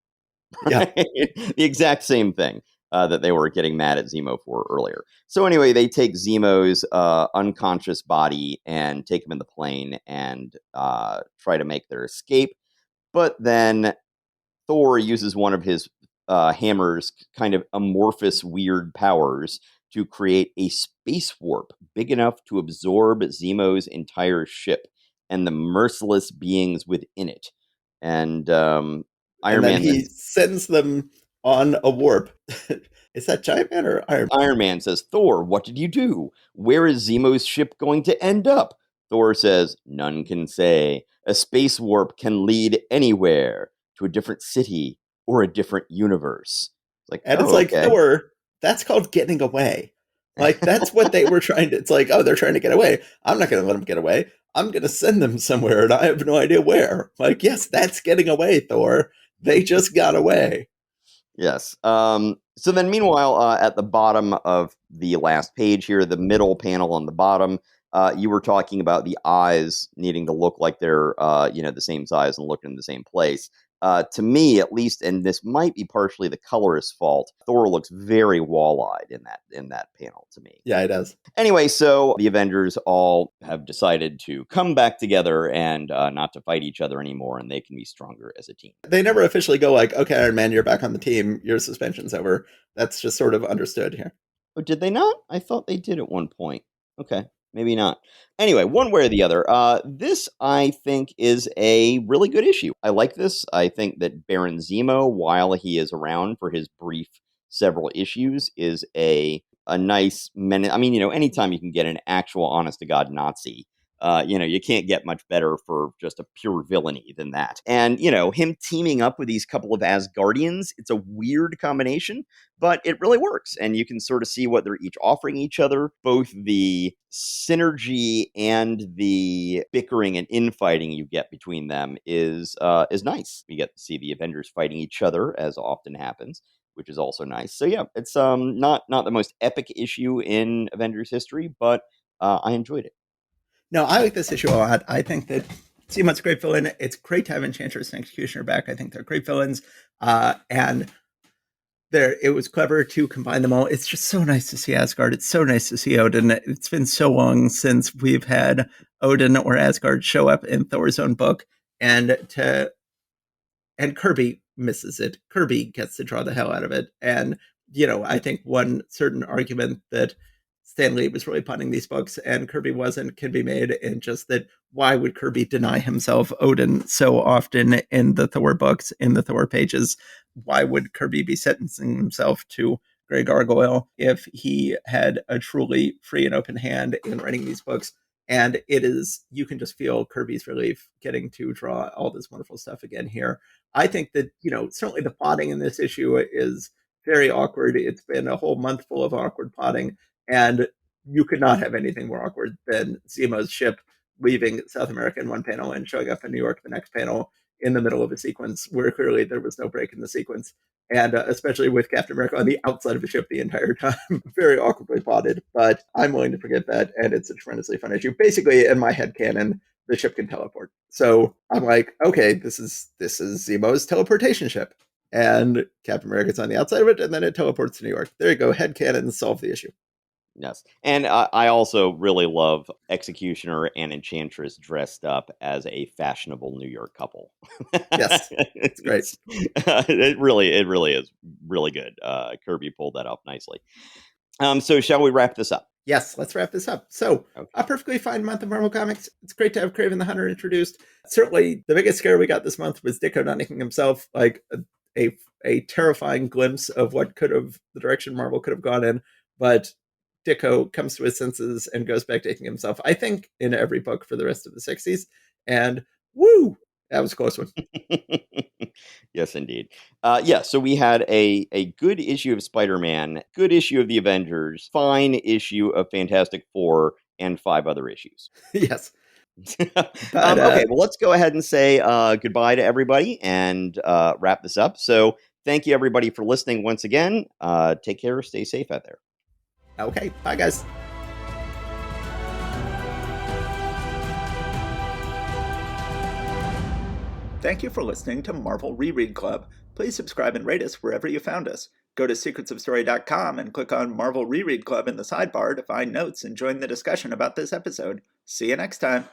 Yeah. The exact same thing that they were getting mad at Zemo for earlier. So anyway, they take Zemo's unconscious body and take him in the plane and try to make their escape. But then Thor uses one of his hammer's kind of amorphous, weird powers to create a space warp big enough to absorb Zemo's entire ship and the merciless beings within it. And And Iron then Man he then sends them on a warp. Is that Giant Man or Iron Man? Iron Man says, "Thor, what did you do? Where is Zemo's ship going to end up?" Thor says, "None can say. A space warp can lead anywhere, to a different city or a different universe." It's like, And it's oh, like, okay. Thor, that's called getting away. Like, that's what they were trying to. It's like, oh, they're trying to get away. I'm not going to let them get away. I'm going to send them somewhere, and I have no idea where. Like, yes, that's getting away, Thor. They just got away. Yes. So then, meanwhile, at the bottom of the last page here, the middle panel on the bottom, you were talking about the eyes needing to look like they're, the same size and looking in the same place. To me, at least, and this might be partially the colorist's fault, Thor looks very wall-eyed in that panel to me. Yeah, it does. Anyway, so the Avengers all have decided to come back together and not to fight each other anymore, and they can be stronger as a team. They never officially go like, okay, Iron Man, you're back on the team. Your suspension's over. That's just sort of understood here. Oh, did they not? I thought they did at one point. Okay, maybe not. Anyway, one way or the other, this I think is a really good issue. I like this. I think that Baron Zemo, while he is around for his brief several issues, is a nice men. I mean, anytime you can get an actual honest to God Nazi, you can't get much better for just a pure villainy than that. And, him teaming up with these couple of Asgardians, it's a weird combination, but it really works. And you can sort of see what they're each offering each other. Both the synergy and the bickering and infighting you get between them is nice. You get to see the Avengers fighting each other, as often happens, which is also nice. So yeah, it's not the most epic issue in Avengers history, but I enjoyed it. No, I like this issue a lot. I think that Seamont's a great villain. It's great to have Enchantress and Executioner back. I think they're great villains. And it was clever to combine them all. It's just so nice to see Asgard. It's so nice to see Odin. It's been so long since we've had Odin or Asgard show up in Thor's own book. And Kirby misses it. Kirby gets to draw the hell out of it. And, I think one certain argument that Stan Lee was really punning these books and Kirby wasn't can be made in just that why would Kirby deny himself Odin so often in the Thor books, in the Thor pages? Why would Kirby be sentencing himself to Grey Gargoyle if he had a truly free and open hand in writing these books? And you can just feel Kirby's relief getting to draw all this wonderful stuff again here. I think that, certainly the plotting in this issue is very awkward. It's been a whole month full of awkward plotting. And you could not have anything more awkward than Zemo's ship leaving South America in one panel and showing up in New York the next panel in the middle of a sequence where clearly there was no break in the sequence. And especially with Captain America on the outside of the ship the entire time. Very awkwardly plotted, but I'm willing to forget that. And it's a tremendously fun issue. Basically, in my head canon, the ship can teleport. So I'm like, okay, this is Zemo's teleportation ship. and Captain America's on the outside of it, and then it teleports to New York. There you go, headcanon, solve the issue. Yes. And I also really love Executioner and Enchantress dressed up as a fashionable New York couple. Yes, it's great. It really is really good. Kirby pulled that off nicely. So shall we wrap this up? Yes, let's wrap this up. So, Okay. a perfectly fine month of Marvel Comics. It's great to have Kraven the Hunter introduced. Certainly, the biggest scare we got this month was Ditko not nicking himself, like a terrifying glimpse of what could have, the direction Marvel could have gone in. But Ditko comes to his senses and goes back to taking himself, I think, in every book for the rest of the 60s. And woo, that was a close one. Yes, indeed. So we had a good issue of Spider-Man, good issue of the Avengers, fine issue of Fantastic Four, and 5 other issues. Yes. But, okay, well, let's go ahead and say goodbye to everybody and wrap this up. So thank you, everybody, for listening once again. Take care. Stay safe out there. Okay. Bye, guys. Thank you for listening to Marvel Reread Club. Please subscribe and rate us wherever you found us. Go to secretsofstory.com and click on Marvel Reread Club in the sidebar to find notes and join the discussion about this episode. See you next time.